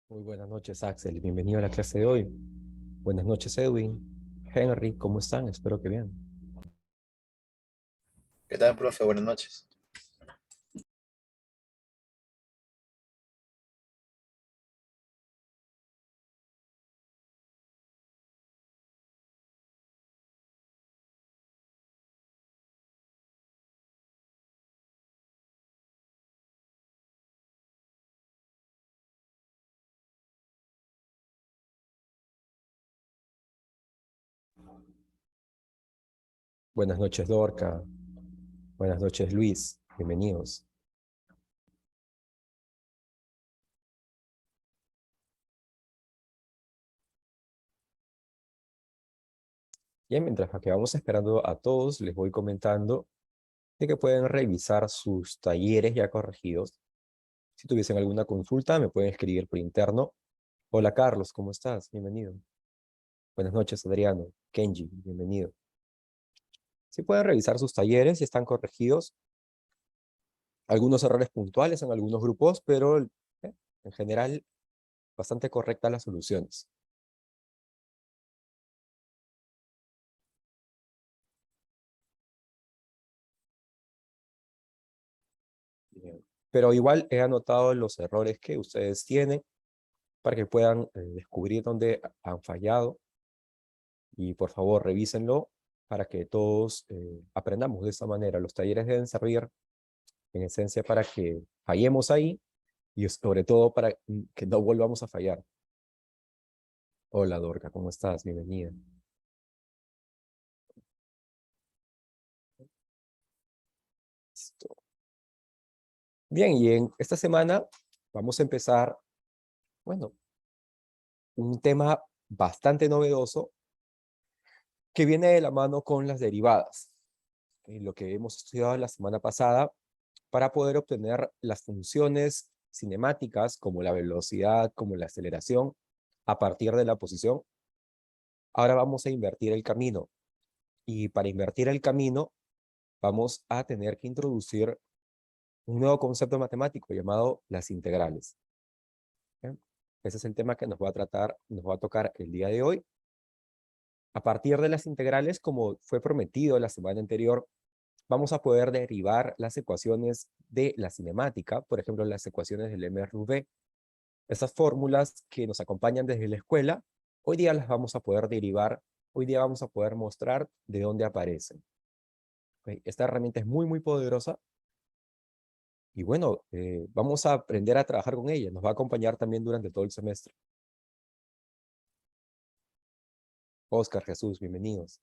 Muy buenas noches, Axel. Bienvenido a la clase de hoy. Buenas noches, Edwin. Henry, ¿cómo están? Espero que bien. ¿Qué tal, profe? Buenas noches. Buenas noches, Dorca. Buenas noches, Luis. Bienvenidos. Bien, mientras que vamos esperando a todos, les voy comentando de que pueden revisar sus talleres ya corregidos. Si tuviesen alguna consulta, me pueden escribir por interno. Hola, Carlos, ¿cómo estás? Bienvenido. Buenas noches, Adriano. Kenji, bienvenido. Si pueden revisar sus talleres, si están corregidos. Algunos errores puntuales en algunos grupos, pero en general bastante correctas las soluciones. Bien. Pero igual he anotado los errores que ustedes tienen para que puedan descubrir dónde han fallado y por favor revísenlo para que todos aprendamos de esta manera. Los talleres deben servir en esencia para que fallemos ahí y sobre todo para que no volvamos a fallar. Hola Dorca, ¿cómo estás? Bienvenida. Listo. Bien, y en esta semana vamos a empezar, bueno, un tema bastante novedoso que viene de la mano con las derivadas. Lo que hemos estudiado la semana pasada para poder obtener las funciones cinemáticas como la velocidad, como la aceleración, a partir de la posición. Ahora vamos a invertir el camino. Y para invertir el camino, vamos a tener que introducir un nuevo concepto matemático llamado las integrales. ¿Bien? Ese es el tema que nos va a tratar, nos va a tocar el día de hoy. A partir de las integrales, como fue prometido la semana anterior, vamos a poder derivar las ecuaciones de la cinemática, por ejemplo, las ecuaciones del MRV. Esas fórmulas que nos acompañan desde la escuela, hoy día las vamos a poder derivar, hoy día vamos a poder mostrar de dónde aparecen. ¿Ok? Esta herramienta es muy, muy poderosa y bueno, vamos a aprender a trabajar con ella. Nos va a acompañar también durante todo el semestre. Oscar, Jesús, bienvenidos.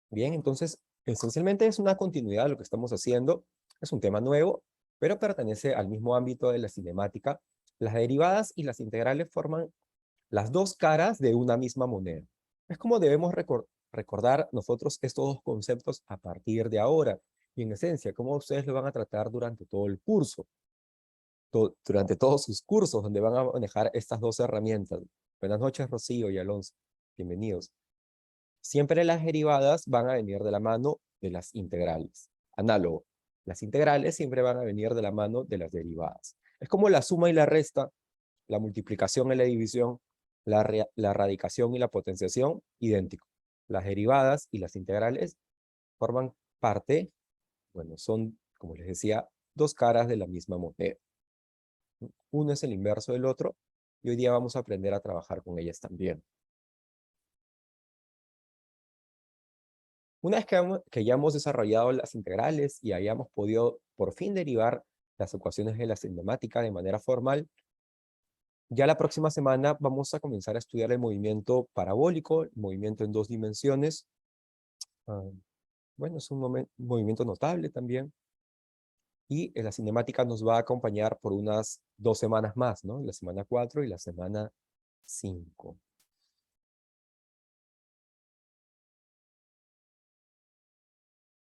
Bien, entonces, esencialmente es una continuidad de lo que estamos haciendo. Es un tema nuevo, pero pertenece al mismo ámbito de la cinemática. Las derivadas y las integrales forman las dos caras de una misma moneda. Es como debemos recordar nosotros estos dos conceptos a partir de ahora. Y en esencia, cómo ustedes lo van a tratar durante todo el curso, durante todos sus cursos, donde van a manejar estas dos herramientas. Buenas noches, Rocío y Alonso. Bienvenidos. Siempre las derivadas van a venir de la mano de las integrales. Análogo. Las integrales siempre van a venir de la mano de las derivadas. Es como la suma y la resta, la multiplicación y la división, la radicación y la potenciación, idéntico. Las derivadas y las integrales forman parte, bueno, son, como les decía, dos caras de la misma moneda. Uno es el inverso del otro y hoy día vamos a aprender a trabajar con ellas también. Una vez que ya hemos desarrollado las integrales y hayamos podido por fin derivar las ecuaciones de la cinemática de manera formal, ya la próxima semana vamos a comenzar a estudiar el movimiento parabólico, el movimiento en dos dimensiones. Ah, bueno, es un movimiento notable también. Y la cinemática nos va a acompañar por unas 2 semanas más, ¿no? La semana 4 y la semana 5.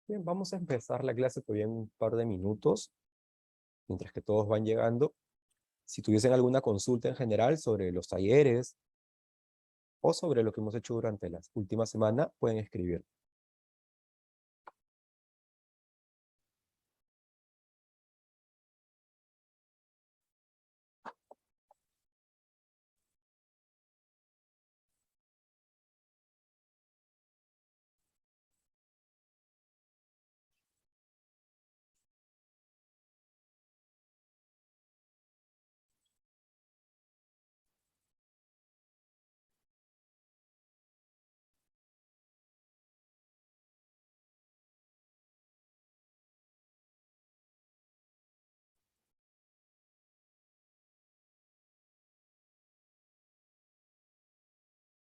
Bien, vamos a empezar la clase todavía en un par de minutos, mientras que todos van llegando. Si tuviesen alguna consulta en general sobre los talleres, o sobre lo que hemos hecho durante la última semana, pueden escribir.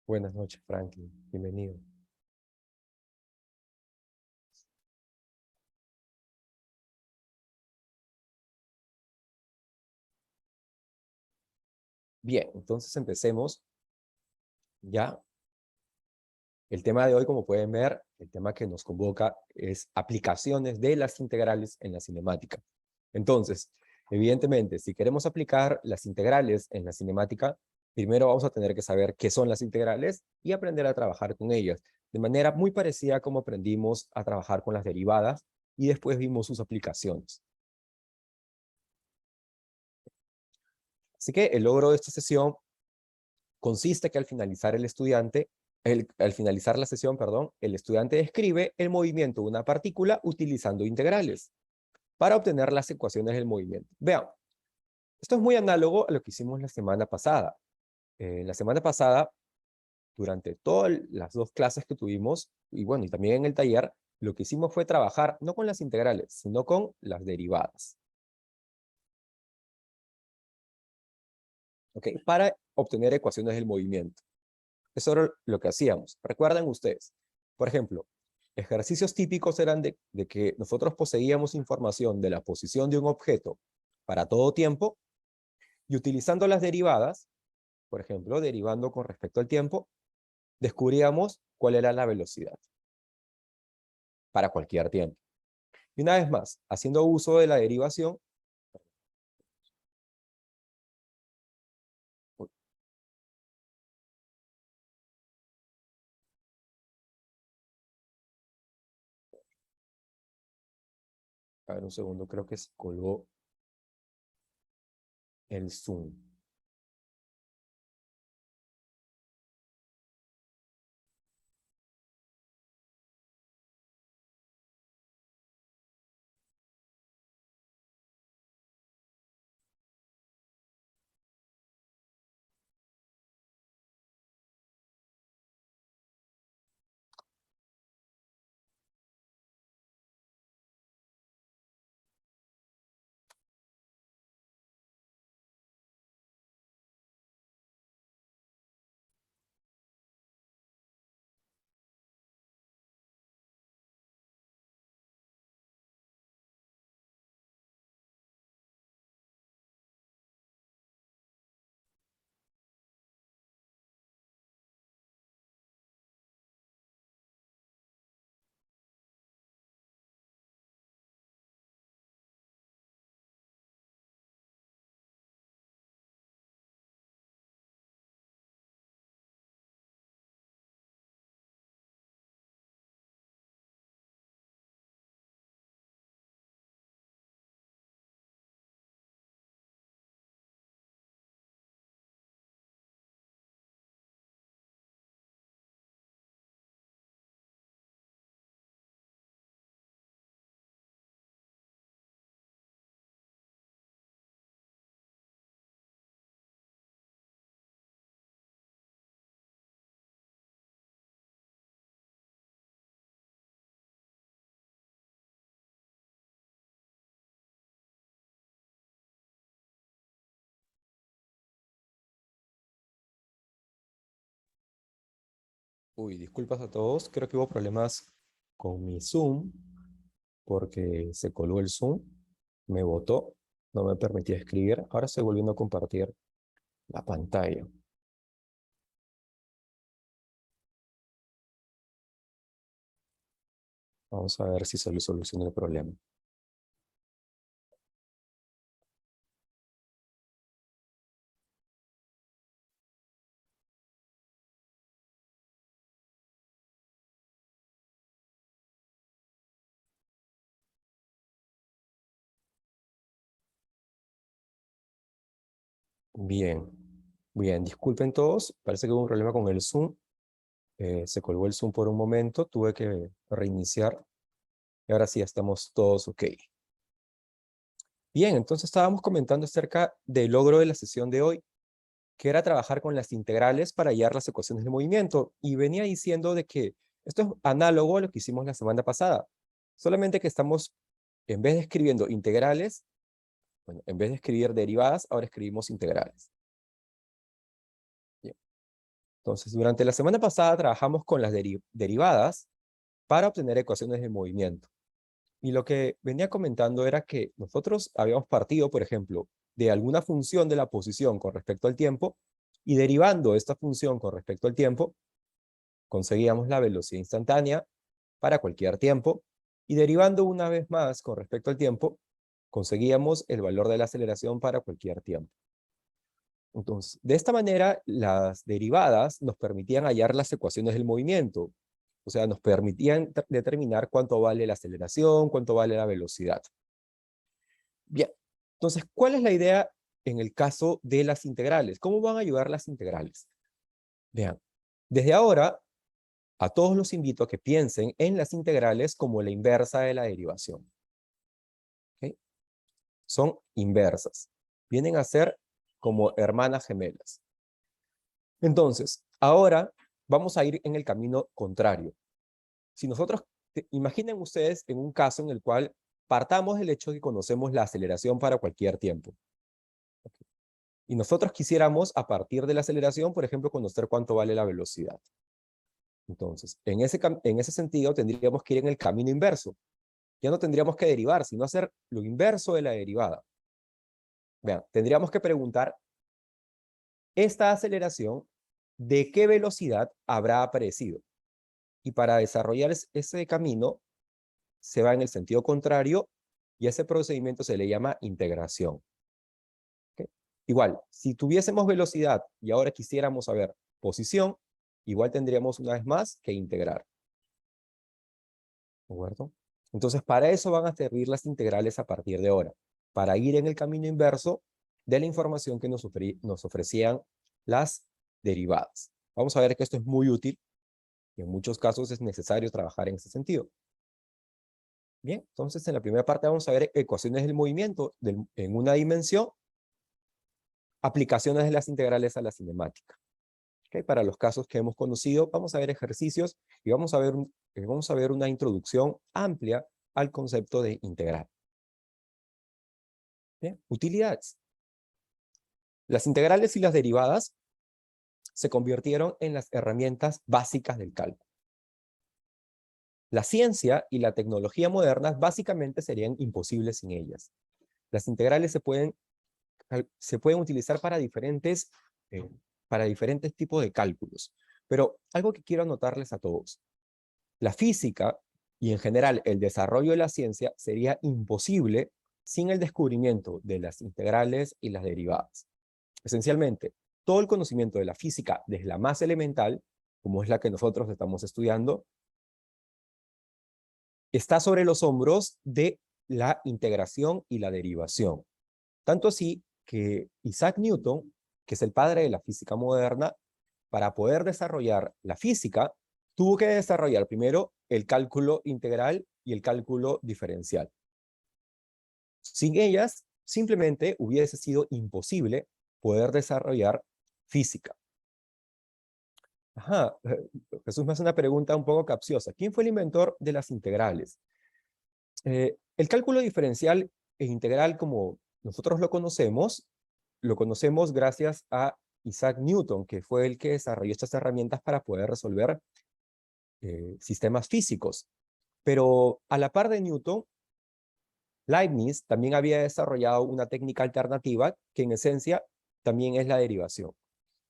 Buenas noches, Franklin. Bienvenido. Bien, entonces empecemos ya. El tema de hoy, como pueden ver, el tema que nos convoca es aplicaciones de las integrales en la cinemática. Entonces, evidentemente, si queremos aplicar las integrales en la cinemática, primero vamos a tener que saber qué son las integrales y aprender a trabajar con ellas, de manera muy parecida a como aprendimos a trabajar con las derivadas y después vimos sus aplicaciones. Así que el logro de esta sesión consiste que al finalizar al finalizar la sesión, perdón, el estudiante describe el movimiento de una partícula utilizando integrales para obtener las ecuaciones del movimiento. Vean, esto es muy análogo a lo que hicimos la semana pasada. La semana pasada, durante todas las dos clases que tuvimos, y bueno, y también en el taller, lo que hicimos fue trabajar no con las integrales, sino con las derivadas. ¿Ok? Para obtener ecuaciones del movimiento. Eso era lo que hacíamos. Recuerden ustedes, por ejemplo, ejercicios típicos eran de que nosotros poseíamos información de la posición de un objeto para todo tiempo y utilizando las derivadas, por ejemplo, derivando con respecto al tiempo, descubríamos cuál era la velocidad para cualquier tiempo. Y una vez más, haciendo uso de la derivación, a ver un segundo, creo que se colgó el Zoom. Uy, disculpas a todos, creo que hubo problemas con mi Zoom, porque se coló el Zoom, me botó, no me permitía escribir. Ahora estoy volviendo a compartir la pantalla. Vamos a ver si se le soluciona el problema. Bien, bien, disculpen todos, parece que hubo un problema con el Zoom, se colgó el Zoom por un momento, tuve que reiniciar y ahora sí estamos todos ok. Bien, entonces estábamos comentando acerca del logro de la sesión de hoy, que era trabajar con las integrales para hallar las ecuaciones de movimiento, y venía diciendo de que esto es análogo a lo que hicimos la semana pasada, solamente que estamos, en vez de escribiendo integrales, bueno, en vez de escribir derivadas, ahora escribimos integrales. Bien. Entonces, durante la semana pasada trabajamos con las derivadas para obtener ecuaciones de movimiento. Y lo que venía comentando era que nosotros habíamos partido, por ejemplo, de alguna función de la posición con respecto al tiempo, y derivando esta función con respecto al tiempo, conseguíamos la velocidad instantánea para cualquier tiempo, y derivando una vez más con respecto al tiempo, conseguíamos el valor de la aceleración para cualquier tiempo. Entonces, de esta manera, las derivadas nos permitían hallar las ecuaciones del movimiento. O sea, nos permitían determinar cuánto vale la aceleración, cuánto vale la velocidad. Bien, entonces, ¿cuál es la idea en el caso de las integrales? ¿Cómo van a ayudar las integrales? Vean, desde ahora, a todos los invito a que piensen en las integrales como la inversa de la derivación. ¿Ok? Son inversas. Vienen a ser como hermanas gemelas. Entonces, ahora vamos a ir en el camino contrario. Si nosotros, imaginen ustedes en un caso en el cual partamos del hecho de que conocemos la aceleración para cualquier tiempo. Y nosotros quisiéramos, a partir de la aceleración, por ejemplo, conocer cuánto vale la velocidad. Entonces, en ese sentido, tendríamos que ir en el camino inverso. Ya no tendríamos que derivar, sino hacer lo inverso de la derivada. Vean, tendríamos que preguntar, esta aceleración, ¿de qué velocidad habrá aparecido? Y para desarrollar ese camino, se va en el sentido contrario y ese procedimiento se le llama integración. ¿Okay? Igual, si tuviésemos velocidad y ahora quisiéramos saber posición, igual tendríamos una vez más que integrar. ¿De acuerdo? Entonces, para eso van a servir las integrales a partir de ahora, para ir en el camino inverso de la información que nos ofrecían las derivadas. Vamos a ver que esto es muy útil y en muchos casos es necesario trabajar en ese sentido. Bien, entonces en la primera parte vamos a ver ecuaciones del movimiento en una dimensión, aplicaciones de las integrales a la cinemática. ¿Okay? Para los casos que hemos conocido, vamos a ver ejercicios y vamos a ver una introducción amplia al concepto de integral. Bien, utilidades. Las integrales y las derivadas se convirtieron en las herramientas básicas del cálculo. La ciencia y la tecnología modernas básicamente serían imposibles sin ellas. Las integrales se pueden utilizar eh, para diferentes tipos de cálculos. Pero algo que quiero anotarles a todos. La física y en general el desarrollo de la ciencia sería imposible sin el descubrimiento de las integrales y las derivadas. Esencialmente, todo el conocimiento de la física, desde la más elemental, como es la que nosotros estamos estudiando, está sobre los hombros de la integración y la derivación. Tanto así que Isaac Newton, que es el padre de la física moderna, para poder desarrollar la física, tuvo que desarrollar primero el cálculo integral y el cálculo diferencial. Sin ellas, simplemente hubiese sido imposible poder desarrollar física. Ajá, Jesús me hace una pregunta un poco capciosa. ¿Quién fue el inventor de las integrales? El cálculo diferencial e integral, como nosotros lo conocemos gracias a Isaac Newton, que fue el que desarrolló estas herramientas para poder resolver sistemas físicos. Pero a la par de Newton, Leibniz también había desarrollado una técnica alternativa que en esencia también es la derivación.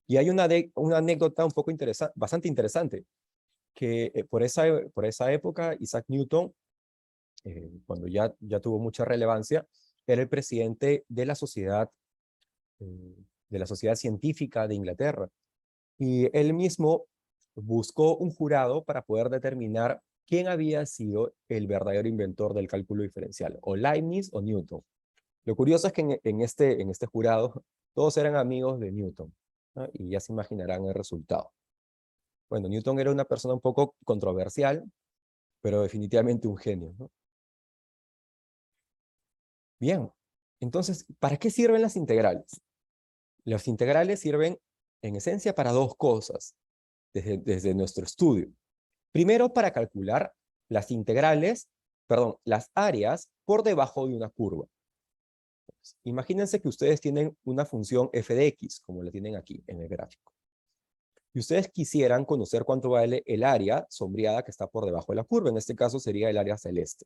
Y hay una anécdota un poco bastante interesante, que por esa época Isaac Newton, cuando ya tuvo mucha relevancia, era el presidente de la Sociedad Científica de Inglaterra. Y él mismo buscó un jurado para poder determinar quién había sido el verdadero inventor del cálculo diferencial, o Leibniz o Newton. Lo curioso es que en este jurado Todos eran amigos de Newton, ¿no? Y ya se imaginarán el resultado. Bueno, Newton era una persona un poco controversial, pero definitivamente un genio, ¿no? Bien, entonces, ¿para qué sirven las integrales? Las integrales sirven, en esencia, para dos cosas, desde nuestro estudio. Primero, para calcular las integrales, perdón, las áreas por debajo de una curva. Imagínense que ustedes tienen una función f de x, como la tienen aquí en el gráfico. Y ustedes quisieran conocer cuánto vale el área sombreada que está por debajo de la curva. En este caso sería el área celeste.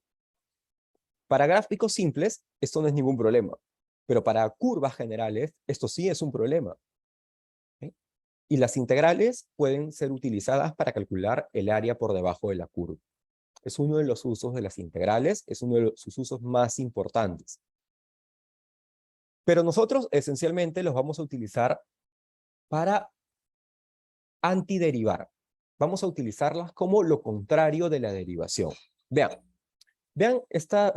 Para gráficos simples, esto no es ningún problema. Pero para curvas generales, esto sí es un problema. ¿Sí? Y las integrales pueden ser utilizadas para calcular el área por debajo de la curva. Es uno de los usos de las integrales, es uno de sus usos más importantes. Pero nosotros esencialmente los vamos a utilizar para antiderivar. Vamos a utilizarlas como lo contrario de la derivación. Vean esta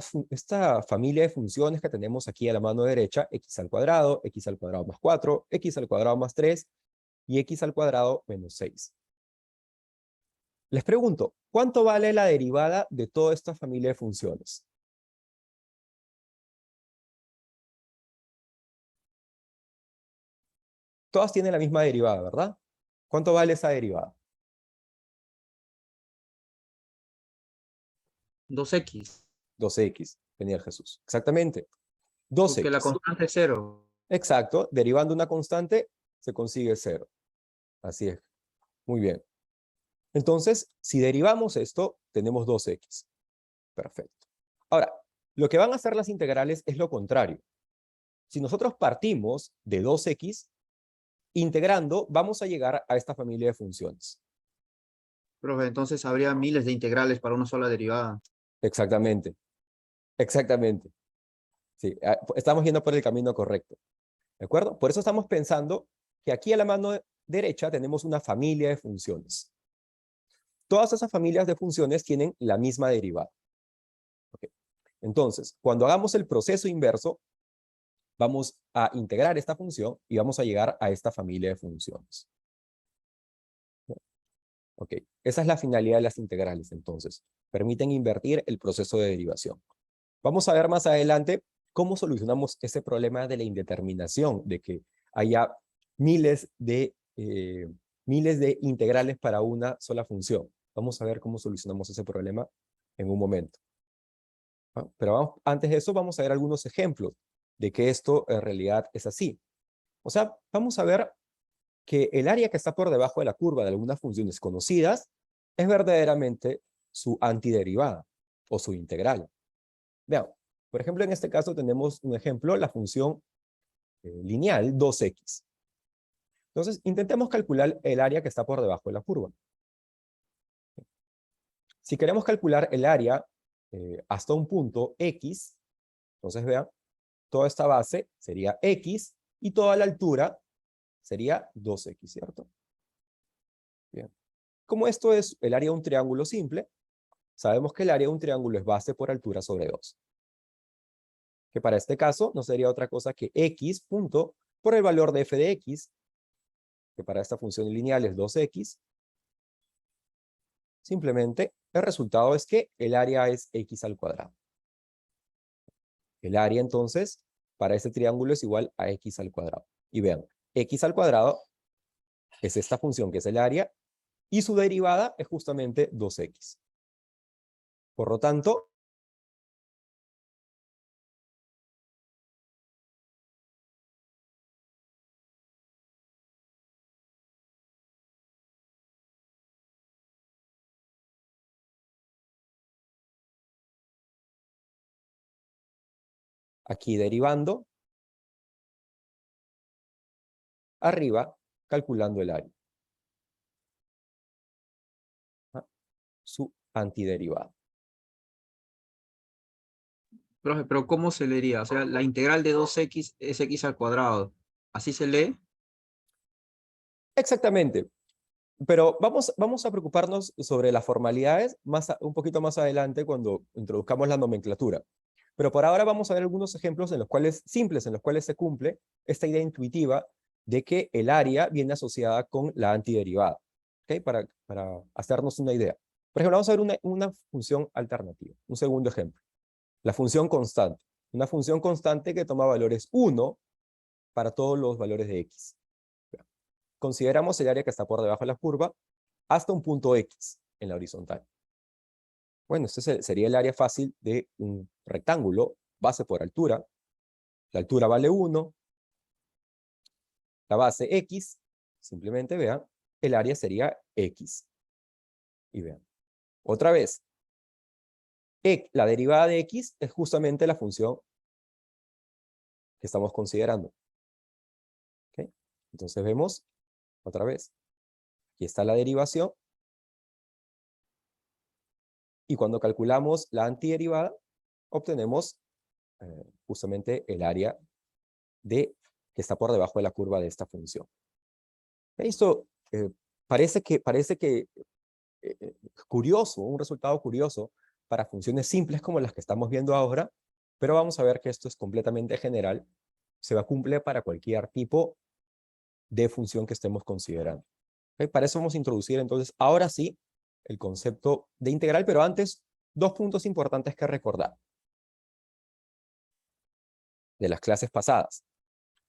familia de funciones que tenemos aquí a la mano derecha, x al cuadrado más 4, x al cuadrado más 3 y x al cuadrado menos 6. Les pregunto, ¿cuánto vale la derivada de toda esta familia de funciones? Todas tienen la misma derivada, ¿verdad? ¿Cuánto vale esa derivada? 2x, 2x, tenía el Jesús. Exactamente. porque la 2x. constante es 0. Exacto. Derivando una constante, se consigue 0. Así es. Muy bien. Entonces, si derivamos esto, tenemos 2x. Perfecto. Ahora, lo que van a hacer las integrales es lo contrario. Si nosotros partimos de 2x, integrando, vamos a llegar a esta familia de funciones. Profe, entonces habría miles de integrales para una sola derivada. Exactamente. Exactamente. Sí, estamos yendo por el camino correcto. ¿De acuerdo? Por eso estamos pensando que aquí a la mano derecha tenemos una familia de funciones. Todas esas familias de funciones tienen la misma derivada. Okay. Entonces, cuando hagamos el proceso inverso, vamos a integrar esta función y vamos a llegar a esta familia de funciones. Ok, esa es la finalidad de las integrales, entonces. Permiten invertir el proceso de derivación. Vamos a ver más adelante cómo solucionamos ese problema de la indeterminación, de que haya miles de integrales para una sola función. Vamos a ver cómo solucionamos ese problema en un momento. Pero antes de eso vamos a ver algunos ejemplos de que esto en realidad es así. O sea, vamos a ver que el área que está por debajo de la curva de algunas funciones conocidas es verdaderamente su antiderivada o su integral. Vean, por ejemplo, en este caso tenemos un ejemplo, la función lineal 2x. Entonces, intentemos calcular el área que está por debajo de la curva. Si queremos calcular el área hasta un punto x, entonces vean, toda esta base sería x y toda la altura sería 2x, ¿cierto? Bien. Como esto es el área de un triángulo simple, sabemos que el área de un triángulo es base por altura sobre 2. Que para este caso no sería otra cosa que x punto por el valor de f de x, que para esta función lineal es 2x. Simplemente el resultado es que el área es x al cuadrado. El área entonces para este triángulo es igual a x al cuadrado. Y vean, x al cuadrado es esta función que es el área y su derivada es justamente 2x. Por lo tanto, aquí derivando, arriba calculando el área. Su antiderivada. Profe, pero ¿cómo se leería? O sea, la integral de 2x es x al cuadrado. ¿Así se lee? Exactamente. Pero vamos a preocuparnos sobre las formalidades un poquito más adelante cuando introduzcamos la nomenclatura. Pero por ahora vamos a ver algunos ejemplos simples en los cuales se cumple esta idea intuitiva de que el área viene asociada con la antiderivada. ¿Ok? Para hacernos una idea. Por ejemplo, vamos a ver una función alternativa. Un segundo ejemplo. La función constante. Una función constante que toma valores 1 para todos los valores de x. Consideramos el área que está por debajo de la curva hasta un punto x en la horizontal. Bueno, este sería el área fácil de un rectángulo, base por altura. La altura vale 1. La base x, simplemente vean, el área sería x. Y vean, otra vez, la derivada de x es justamente la función que estamos considerando. ¿Okay? Entonces vemos, otra vez, aquí está la derivación. Y cuando calculamos la antiderivada, obtenemos justamente el área que está por debajo de la curva de esta función. Esto parece que curioso, un resultado curioso para funciones simples como las que estamos viendo ahora, pero vamos a ver que esto es completamente general, se va a cumplir para cualquier tipo de función que estemos considerando. ¿Okay? Para eso vamos a introducir entonces, ahora sí, el concepto de integral, pero antes, dos puntos importantes que recordar de las clases pasadas.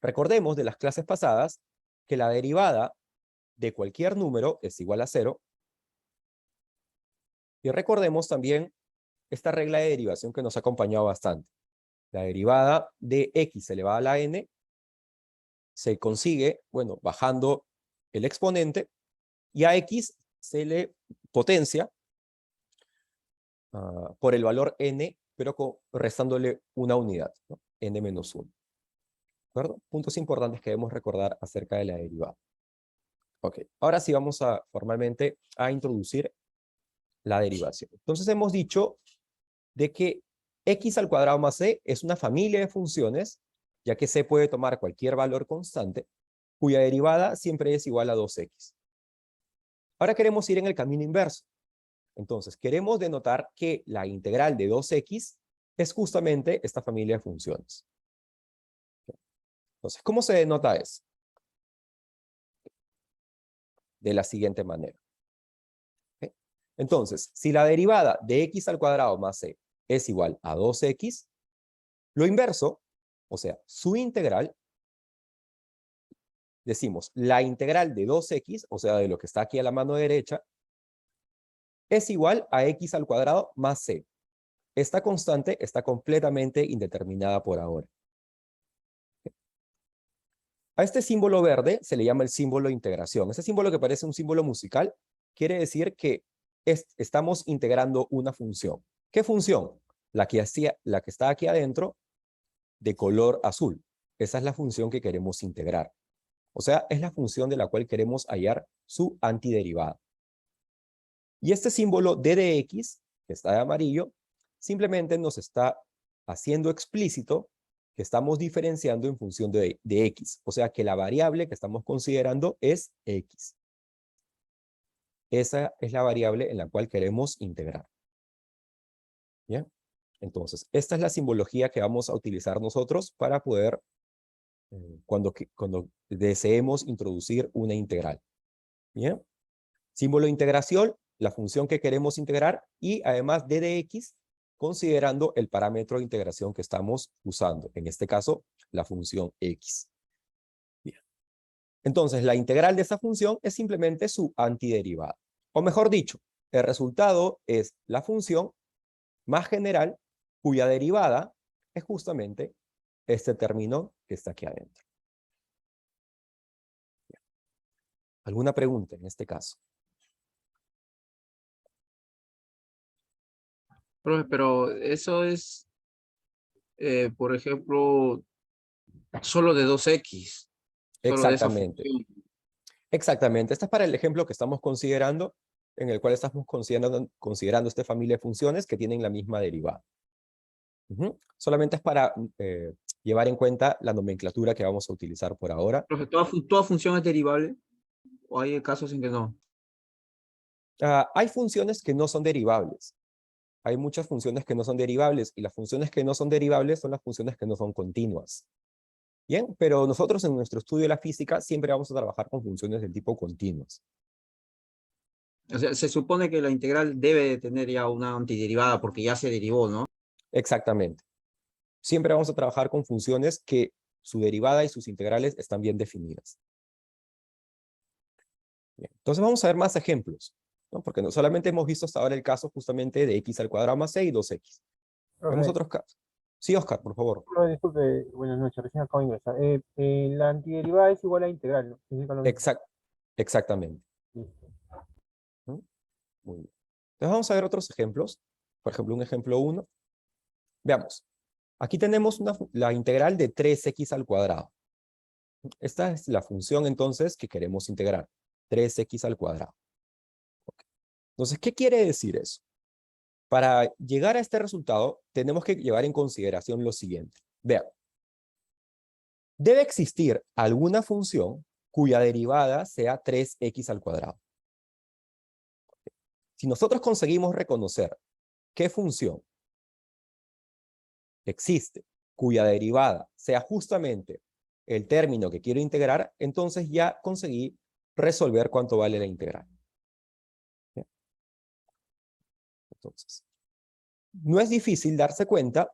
Recordemos de las clases pasadas que la derivada de cualquier número es igual a 0. Y recordemos también esta regla de derivación que nos ha acompañado bastante. La derivada de x elevada a la n se consigue, bueno, bajando el exponente, y a x se le potencia por el valor n, pero restándole una unidad, ¿no? N menos 1. ¿De acuerdo? Puntos importantes que debemos recordar acerca de la derivada. Ok, ahora sí vamos formalmente a introducir la derivación. Entonces hemos dicho de que x al cuadrado más c es una familia de funciones, ya que c puede tomar cualquier valor constante, cuya derivada siempre es igual a 2x. Ahora queremos ir en el camino inverso. Entonces, queremos denotar que la integral de 2x es justamente esta familia de funciones. Entonces, ¿cómo se denota eso? De la siguiente manera. ¿Okay? Entonces, si la derivada de x al cuadrado más c es igual a 2x, lo inverso, o sea, su integral, decimos, la integral de 2x, o sea, de lo que está aquí a la mano derecha, es igual a x al cuadrado más c. Esta constante está completamente indeterminada por ahora. A este símbolo verde se le llama el símbolo de integración. Ese símbolo que parece un símbolo musical quiere decir que estamos integrando una función. ¿Qué función? La que está aquí adentro de color azul. Esa es la función que queremos integrar. O sea, es la función de la cual queremos hallar su antiderivada. Y este símbolo d de x, que está de amarillo, simplemente nos está haciendo explícito que estamos diferenciando en función de x. O sea que la variable que estamos considerando es x. Esa es la variable en la cual queremos integrar. ¿Bien? Entonces, esta es la simbología que vamos a utilizar nosotros para poder, cuando deseemos introducir una integral. ¿Bien? Símbolo de integración, la función que queremos integrar, y además d de x, considerando el parámetro de integración que estamos usando. En este caso, la función x. Bien. Entonces, la integral de esa función es simplemente su antiderivada. O mejor dicho, el resultado es la función más general cuya derivada es justamente este término que está aquí adentro. Bien. ¿Alguna pregunta en este caso? Profe, pero eso es, por ejemplo, solo de 2x, solo de esa Exactamente. función. Exactamente. Este es para el ejemplo que estamos considerando, en el cual estamos considerando esta familia de funciones que tienen la misma derivada. Solamente es para llevar en cuenta la nomenclatura que vamos a utilizar por ahora. Profe, ¿toda función es derivable? ¿O hay casos en que no? Hay funciones que no son derivables. hay muchas funciones que no son derivables, y las funciones que no son derivables son las funciones que no son continuas. Bien, pero nosotros en nuestro estudio de la física siempre vamos a trabajar con funciones del tipo continuas. O sea, se supone que la integral debe de tener ya una antiderivada porque ya se derivó, ¿no? Exactamente. Siempre vamos a trabajar con funciones que su derivada y sus integrales están bien definidas. Bien, entonces vamos a ver más ejemplos, ¿no? Porque no solamente hemos visto hasta ahora el caso justamente de x al cuadrado más c y 2x. Vemos Profe, otros casos. Sí, Oscar, por favor. disculpe, buenas noches, recién acabo de ingresar. La antiderivada es igual a integral, ¿no? Significa lo mismo. Exactamente. Listo. ¿Mm? Muy bien. Entonces vamos a ver otros ejemplos. Por ejemplo, un ejemplo 1. Veamos. Aquí tenemos la integral de 3x al cuadrado. Esta es la función entonces que queremos integrar. 3x al cuadrado. Ok. Entonces, ¿qué quiere decir eso? Para llegar a este resultado, tenemos que llevar en consideración lo siguiente. Vean. Debe existir alguna función cuya derivada sea 3x al cuadrado. Si nosotros conseguimos reconocer qué función existe cuya derivada sea justamente el término que quiero integrar, entonces ya conseguí resolver cuánto vale la integral. ¿Bien? Entonces, no es difícil darse cuenta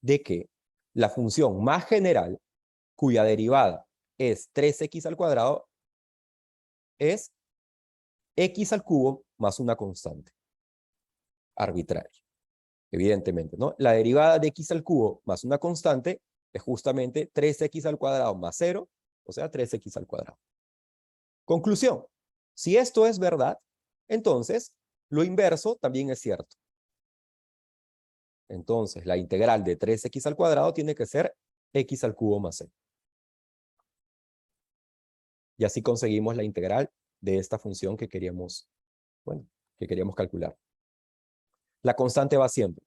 de que la función más general, cuya derivada es 3x al cuadrado, es x al cubo más una constante arbitraria. Evidentemente, ¿no? La derivada de x al cubo más una constante es justamente 3x al cuadrado más 0, o sea, 3x al cuadrado. Conclusión. Si esto es verdad, entonces lo inverso también es cierto. Entonces, la integral de 3x al cuadrado tiene que ser x al cubo más 0. Y así conseguimos la integral de esta función que queríamos, bueno, que queríamos calcular. La constante va siempre.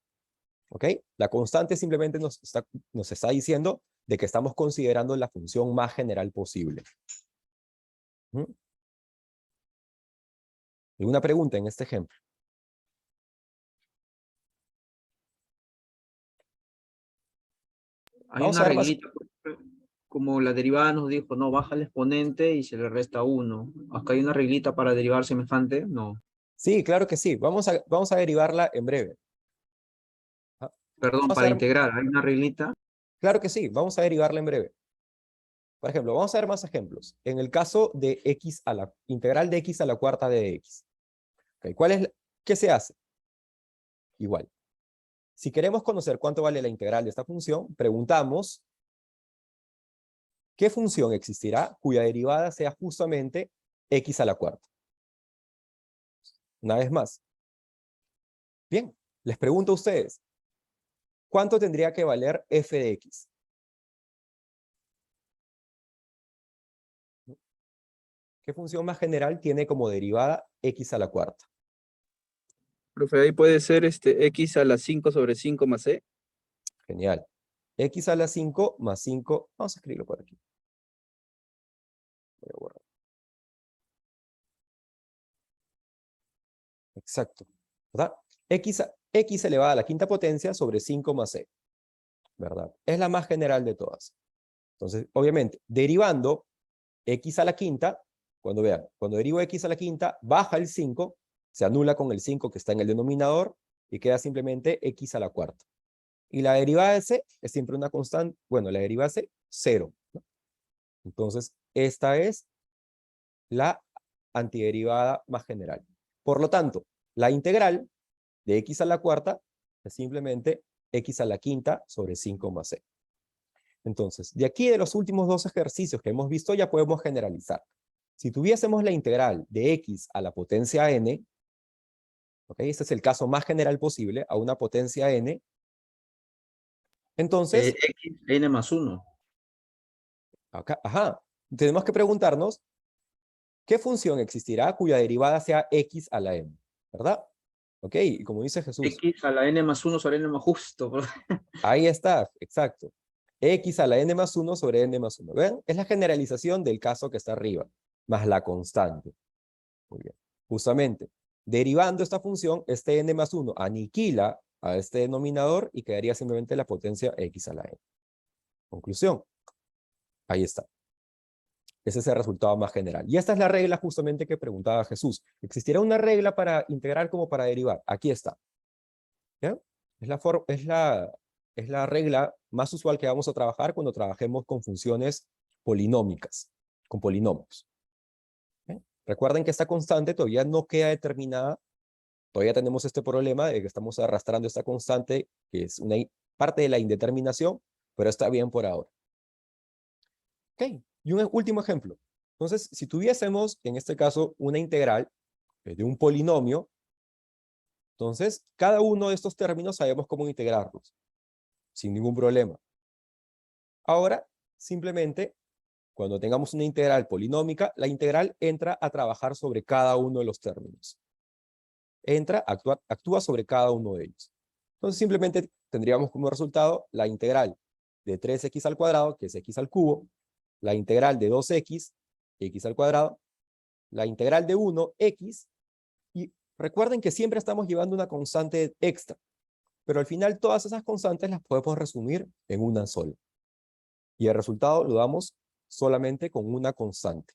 ¿Ok? La constante simplemente nos está diciendo de que estamos considerando la función más general posible. ¿Mm? ¿Alguna pregunta en este ejemplo? Hay Vamos una a ver más. reglita, por ejemplo, como la derivada nos dijo, no, baja el exponente y se le resta 1. Acá hay una reglita para derivar semejante, no. Sí, claro que sí. Vamos a derivarla en breve. Ah, Perdón, vamos a para ver- integrar, hay una reglita. Claro que sí. Vamos a derivarla en breve. Por ejemplo, vamos a ver más ejemplos. En el caso de integral de x a la cuarta de x. ¿Okay? ¿Qué se hace? Igual. Si queremos conocer cuánto vale la integral de esta función, preguntamos ¿qué función existirá cuya derivada sea justamente x a la cuarta? Una vez más. Bien, les pregunto a ustedes, ¿cuánto tendría que valer f de x? ¿Qué función más general tiene como derivada x a la cuarta? Profe, ahí puede ser x a la 5 sobre 5 más c. Genial. X a la 5 más 5. Vamos a escribirlo por aquí. Voy a borrar. Exacto. ¿Verdad? X elevada a la quinta potencia sobre 5 más c. ¿Verdad? Es la más general de todas. Entonces, obviamente, derivando x a la quinta, cuando derivo x a la quinta, baja el 5, se anula con el 5 que está en el denominador y queda simplemente x a la cuarta. Y la derivada de c es siempre una constante, bueno, la derivada de c, 0, ¿no? Entonces, esta es la antiderivada más general. Por lo tanto, la integral de x a la cuarta es simplemente x a la quinta sobre 5 más c. Entonces, de aquí de los últimos dos ejercicios que hemos visto, ya podemos generalizar. Si tuviésemos la integral de x a la potencia n, ¿ok? Este es el caso más general posible, a una potencia n, entonces, X, n más 1. acá, tenemos que preguntarnos, ¿qué función existirá cuya derivada sea x a la n? ¿Verdad? ¿Ok? Y como dice Jesús, X a la n más 1 sobre n más justo. ahí está, exacto. X a la n más 1 sobre n más 1. ¿Ven? Es la generalización del caso que está arriba, más la constante. Muy bien. Justamente, Derivando esta función, este n más 1 aniquila a este denominador y quedaría simplemente la potencia x a la n. Conclusión. Ahí está. Ese es el resultado más general. Y esta es la regla justamente que preguntaba Jesús. ¿Existirá una regla para integrar como para derivar? Aquí está. ¿Ya? Es la regla más usual que vamos a trabajar cuando trabajemos con funciones polinómicas, con polinomios. ¿Ya? Recuerden que esta constante todavía no queda determinada. Todavía tenemos este problema de que estamos arrastrando esta constante, que es una parte de la indeterminación, pero está bien por ahora. Ok, y un último ejemplo. Entonces, si tuviésemos, en este caso, una integral de un polinomio, entonces, cada uno de estos términos sabemos cómo integrarlos, sin ningún problema. Ahora, simplemente, cuando tengamos una integral polinómica, la integral entra a trabajar sobre cada uno de los términos. Actúa sobre cada uno de ellos. Entonces, simplemente tendríamos como resultado la integral de 3x al cuadrado, que es x al cubo, la integral de 2x, x al cuadrado, la integral de 1, x, y recuerden que siempre estamos llevando una constante extra, pero al final todas esas constantes las podemos resumir en una sola. Y el resultado lo damos solamente con una constante.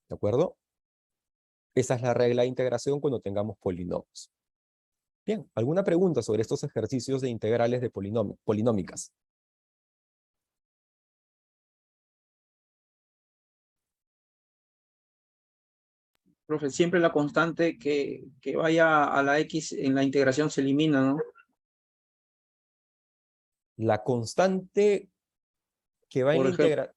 ¿De acuerdo? Esa es la regla de integración cuando tengamos polinomios. Bien, ¿alguna pregunta sobre estos ejercicios de integrales de polinómicas? Profe, siempre la constante que vaya a la X en la integración se elimina, ¿no? La constante que va en Por la ejemplo, integración.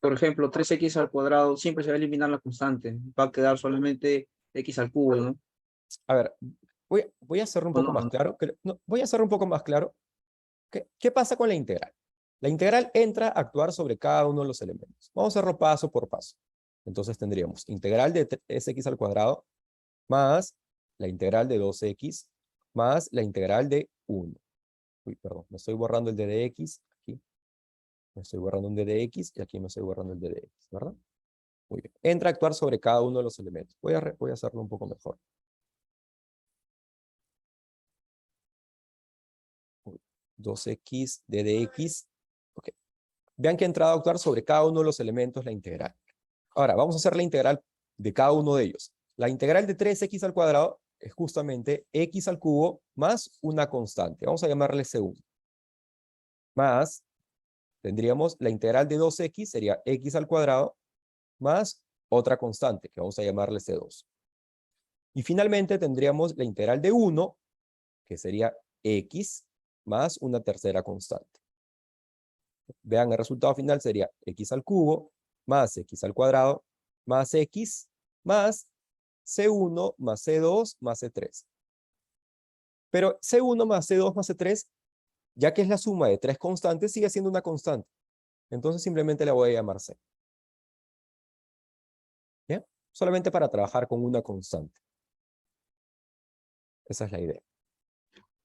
Por ejemplo, 3x al cuadrado, siempre se va a eliminar la constante. Va a quedar solamente x al cubo, ¿no? A ver, voy a hacerlo un ¿O poco no? más claro. No, voy a hacerlo un poco más claro. ¿Qué pasa con la integral? La integral entra a actuar sobre cada uno de los elementos. Vamos a hacerlo paso por paso. Entonces tendríamos integral de 3x al cuadrado más la integral de 2x más la integral de 1. Uy, perdón, me estoy borrando el d de x. Aquí me estoy borrando un d de x y aquí me estoy borrando el d de x, ¿verdad? Muy bien. Entra a actuar sobre cada uno de los elementos. Voy a hacerlo un poco mejor. 2x d de x. Ok. Vean que ha entrado a actuar sobre cada uno de los elementos la integral. Ahora, vamos a hacer la integral de cada uno de ellos. La integral de 3x al cuadrado es justamente x al cubo más una constante. Vamos a llamarle C1. Más, tendríamos la integral de 2x, sería x al cuadrado, más otra constante, que vamos a llamarle C2. Y finalmente tendríamos la integral de 1, que sería x, más una tercera constante. Vean, el resultado final sería x al cubo, más x al cuadrado, más x, más C1, más C2, más C3. Pero C1 más C2 más C3, ya que es la suma de tres constantes, sigue siendo una constante. Entonces simplemente la voy a llamar C. ¿Bien? Solamente para trabajar con una constante. Esa es la idea.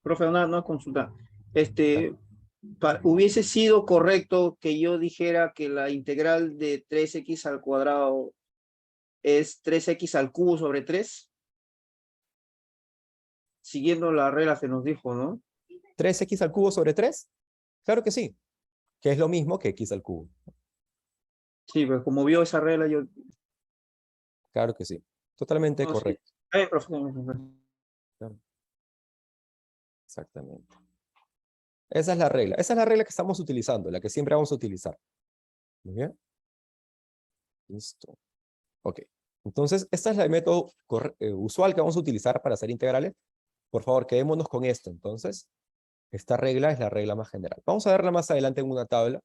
Profe, una consulta. ¿Hubiese sido correcto que yo dijera que la integral de 3x al cuadrado es 3x al cubo sobre 3? Siguiendo la regla que nos dijo, ¿no? 3x al cubo sobre 3. Claro que sí. Que es lo mismo que x al cubo. Sí, pues como vio esa regla, yo... Claro que sí. Totalmente No, sí. correcto. Profe. Claro. Exactamente. Esa es la regla. Esa es la regla que estamos utilizando, la que siempre vamos a utilizar. Muy bien. Listo. Ok. Entonces, este es el método usual que vamos a utilizar para hacer integrales. Por favor, quedémonos con esto. Entonces, esta regla es la regla más general. Vamos a verla más adelante en una tabla,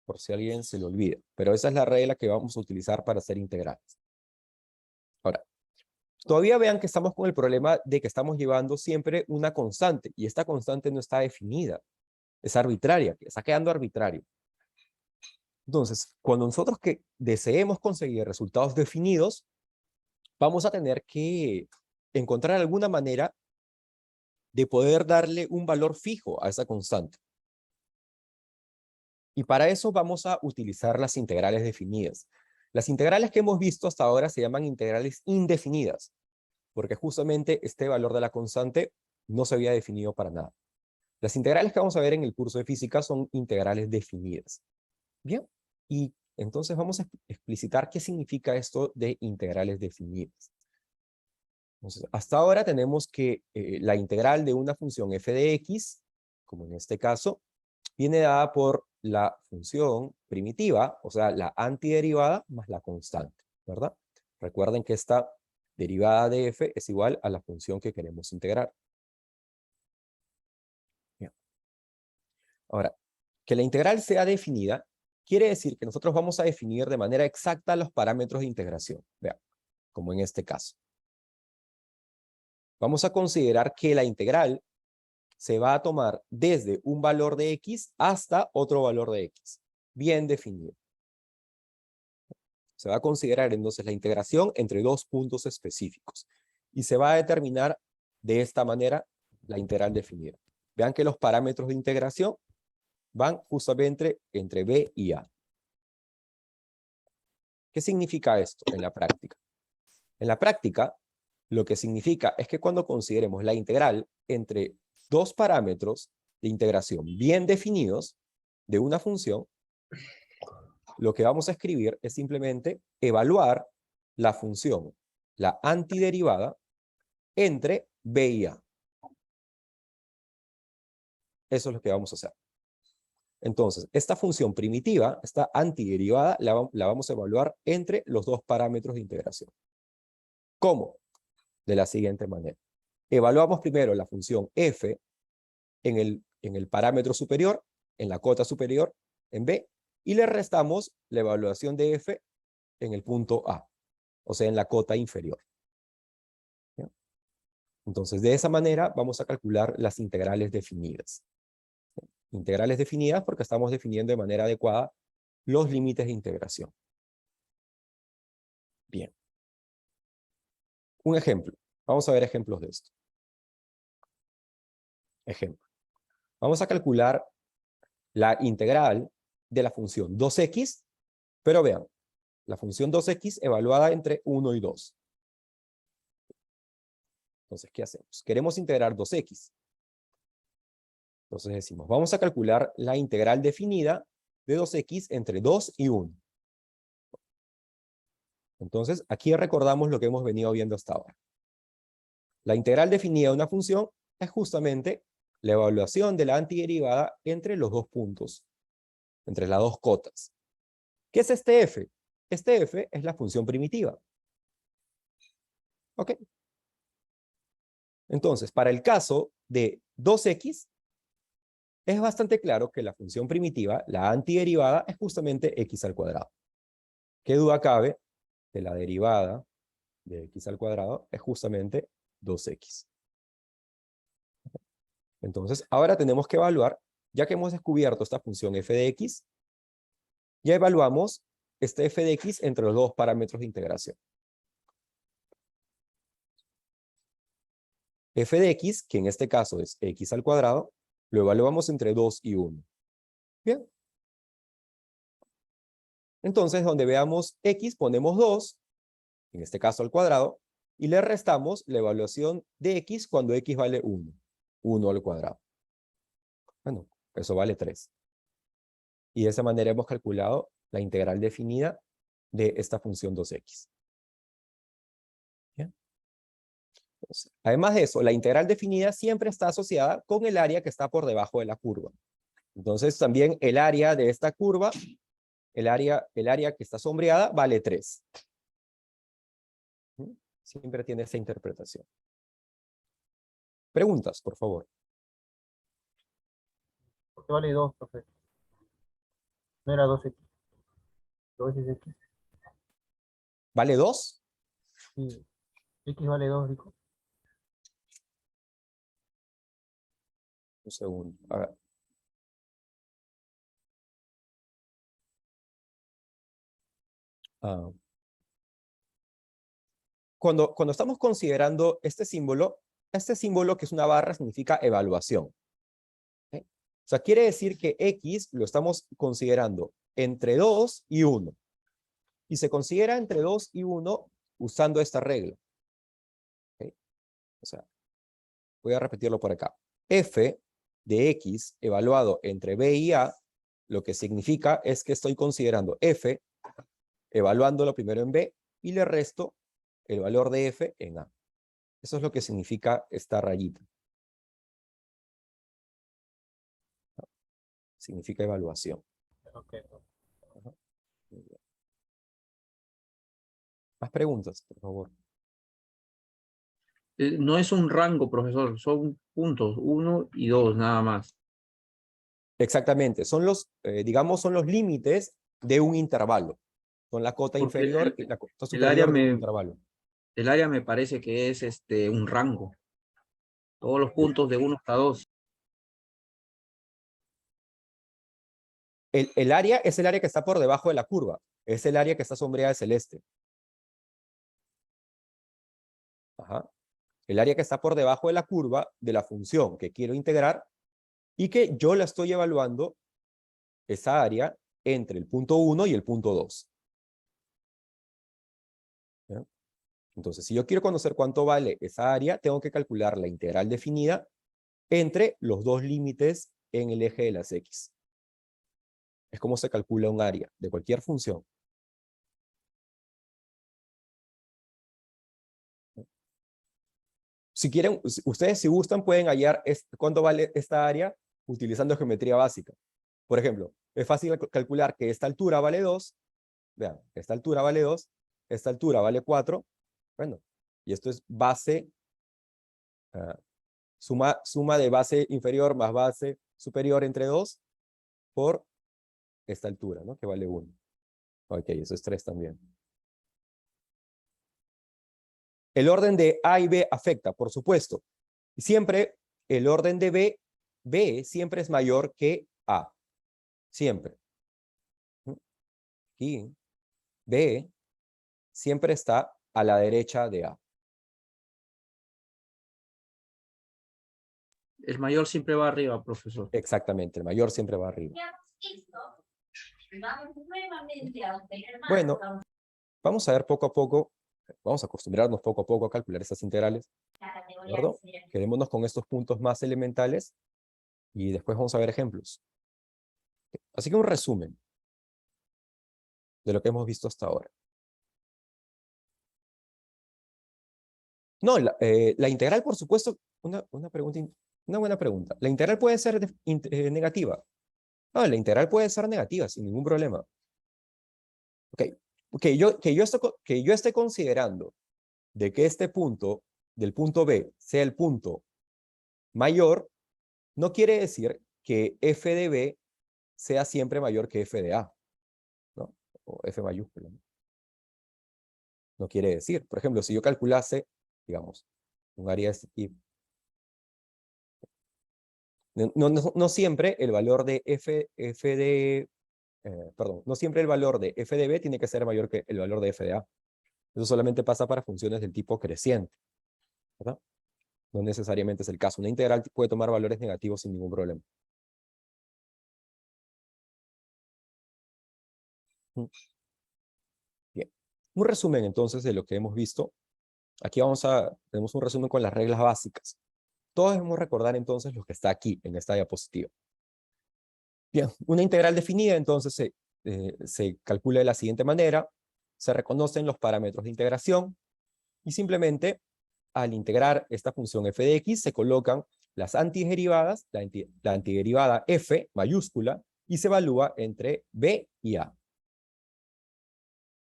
por si alguien se le olvida. Pero esa es la regla que vamos a utilizar para hacer integrales. Ahora, todavía vean que estamos con el problema de que estamos llevando siempre una constante, y esta constante no está definida. Es arbitraria, está quedando arbitrario. Entonces, cuando nosotros que deseemos conseguir resultados definidos, vamos a tener que encontrar alguna manera de poder darle un valor fijo a esa constante. Y para eso vamos a utilizar las integrales definidas. Las integrales que hemos visto hasta ahora se llaman integrales indefinidas. porque justamente este valor de la constante no se había definido para nada. Las integrales que vamos a ver en el curso de física son integrales definidas. Bien, y entonces vamos a explicitar qué significa esto de integrales definidas. Entonces, hasta ahora tenemos que la integral de una función f de x, como en este caso, viene dada por la función primitiva, o sea, la antiderivada más la constante, ¿verdad? Recuerden que esta derivada de f es igual a la función que queremos integrar. Bien. Ahora, que la integral sea definida quiere decir que nosotros vamos a definir de manera exacta los parámetros de integración. Vean, como en este caso. Vamos a considerar que la integral se va a tomar desde un valor de x hasta otro valor de x, bien definido. Se va a considerar entonces la integración entre dos puntos específicos y se va a determinar de esta manera la integral definida. Vean que los parámetros de integración van justamente entre b y a. ¿Qué significa esto en la práctica? En la práctica, lo que significa es que cuando consideremos la integral entre dos parámetros de integración bien definidos de una función, lo que vamos a escribir es simplemente evaluar la función, la antiderivada, entre b y a. Eso es lo que vamos a hacer. Entonces, esta función primitiva, esta antiderivada, la vamos a evaluar entre los dos parámetros de integración. ¿Cómo? De la siguiente manera. Evaluamos primero la función f en el parámetro superior, en la cota superior, en b, y le restamos la evaluación de f en el punto a, o sea, en la cota inferior. ¿Ya? Entonces, de esa manera vamos a calcular las integrales definidas. Integrales definidas porque estamos definiendo de manera adecuada los límites de integración. Bien. Un ejemplo. Vamos a ver ejemplos de esto. Ejemplo. Vamos a calcular la integral de la función 2x, pero vean, la función 2x evaluada entre 1 y 2. Entonces, ¿qué hacemos? Queremos integrar 2x. Entonces decimos, vamos a calcular la integral definida de 2x entre 2 y 1. Entonces, aquí recordamos lo que hemos venido viendo hasta ahora. La integral definida de una función es justamente la evaluación de la antiderivada entre los dos puntos, entre las dos cotas. ¿Qué es este f? Este f es la función primitiva. ¿Ok? Entonces, para el caso de 2x, es bastante claro que la función primitiva, la antiderivada, es justamente x al cuadrado. ¿Qué duda cabe que la derivada de x al cuadrado es justamente 2x? Entonces, ahora tenemos que evaluar, ya que hemos descubierto esta función f de x, ya evaluamos este f de x entre los dos parámetros de integración. F de x, que en este caso es x al cuadrado, lo evaluamos entre 2 y 1. Bien. Entonces, donde veamos x, ponemos 2, en este caso al cuadrado, y le restamos la evaluación de x cuando x vale 1. 1 al cuadrado. Bueno, eso vale 3. Y de esa manera hemos calculado la integral definida de esta función 2x. ¿Bien? Entonces, además de eso, la integral definida siempre está asociada con el área que está por debajo de la curva. Entonces, también el área de esta curva, el área que está sombreada, vale 3. Siempre tiene esa interpretación. Preguntas, por favor. ¿Por qué vale 2, profe? No era 2x. 2 es x. ¿Vale 2? Sí. X vale 2, dijo. Un segundo. A ver. Cuando estamos considerando este símbolo que es una barra significa evaluación. ¿Ok? O sea, quiere decir que x lo estamos considerando entre 2 y 1. Y se considera entre 2 y 1 usando esta regla. ¿Ok? O sea, voy a repetirlo por acá. F de X evaluado entre B y A, lo que significa es que estoy considerando F, evaluándolo primero en B, y le resto el valor de F en A. Eso es lo que significa esta rayita. Significa evaluación. Ok. Ajá. Muy bien. Más preguntas, por favor. No es un rango, profesor, son puntos, 1 y 2 nada más. Exactamente, son los, digamos, son los límites de un intervalo. Son la cota Porque inferior y la cota el área superior de un intervalo. el área me parece que es un rango. Todos los puntos de 1 hasta 2. El área es el área que está por debajo de la curva. Es el área que está sombreada de celeste. Ajá. El área que está por debajo de la curva de la función que quiero integrar y que yo la estoy evaluando, esa área, entre el punto 1 y el punto 2. ¿Ya? Entonces, si yo quiero conocer cuánto vale esa área, tengo que calcular la integral definida entre los dos límites en el eje de las X. Es como se calcula un área de cualquier función. Si quieren, ustedes si gustan pueden hallar cuánto vale esta área utilizando geometría básica. Por ejemplo, es fácil calcular que esta altura vale 2. Vean, esta altura vale 2, esta altura vale 4. Bueno, y esto es base, suma de base inferior más base superior entre 2 por esta altura, ¿no? Que vale 1. Ok, eso es 3 también. El orden de A y B afecta, por supuesto. Siempre el orden de B siempre es mayor que A. Siempre. Y B siempre está a la derecha de A. El mayor siempre va arriba, profesor. Exactamente, el mayor siempre va arriba. Vamos nuevamente a obtener más. Bueno, vamos a ver poco a poco, vamos a acostumbrarnos poco a poco a calcular estas integrales. La ¿De categoría acuerdo? de Quedémonos con estos puntos más elementales y después vamos a ver ejemplos. Así que un resumen de lo que hemos visto hasta ahora. No, la integral, por supuesto, una buena pregunta. ¿La integral puede ser negativa? No, la integral puede ser negativa sin ningún problema. Ok, que yo esté considerando de que este punto del punto B sea el punto mayor, no quiere decir que f de B sea siempre mayor que f de A, ¿no? O f mayúscula, ¿no? No quiere decir. Por ejemplo, si yo calculase, digamos, un área de este tipo, no siempre el valor de no siempre el valor de f de B tiene que ser mayor que el valor de f de A. Eso solamente pasa para funciones del tipo creciente, ¿verdad? No necesariamente es el caso. Una integral puede tomar valores negativos sin ningún problema. Bien. Un resumen entonces de lo que hemos visto. Aquí tenemos un resumen con las reglas básicas. Todos debemos recordar entonces lo que está aquí en esta diapositiva. Bien, una integral definida entonces se calcula de la siguiente manera. Se reconocen los parámetros de integración y simplemente al integrar esta función f de x se colocan las antiderivadas, la antiderivada f mayúscula y se evalúa entre b y a.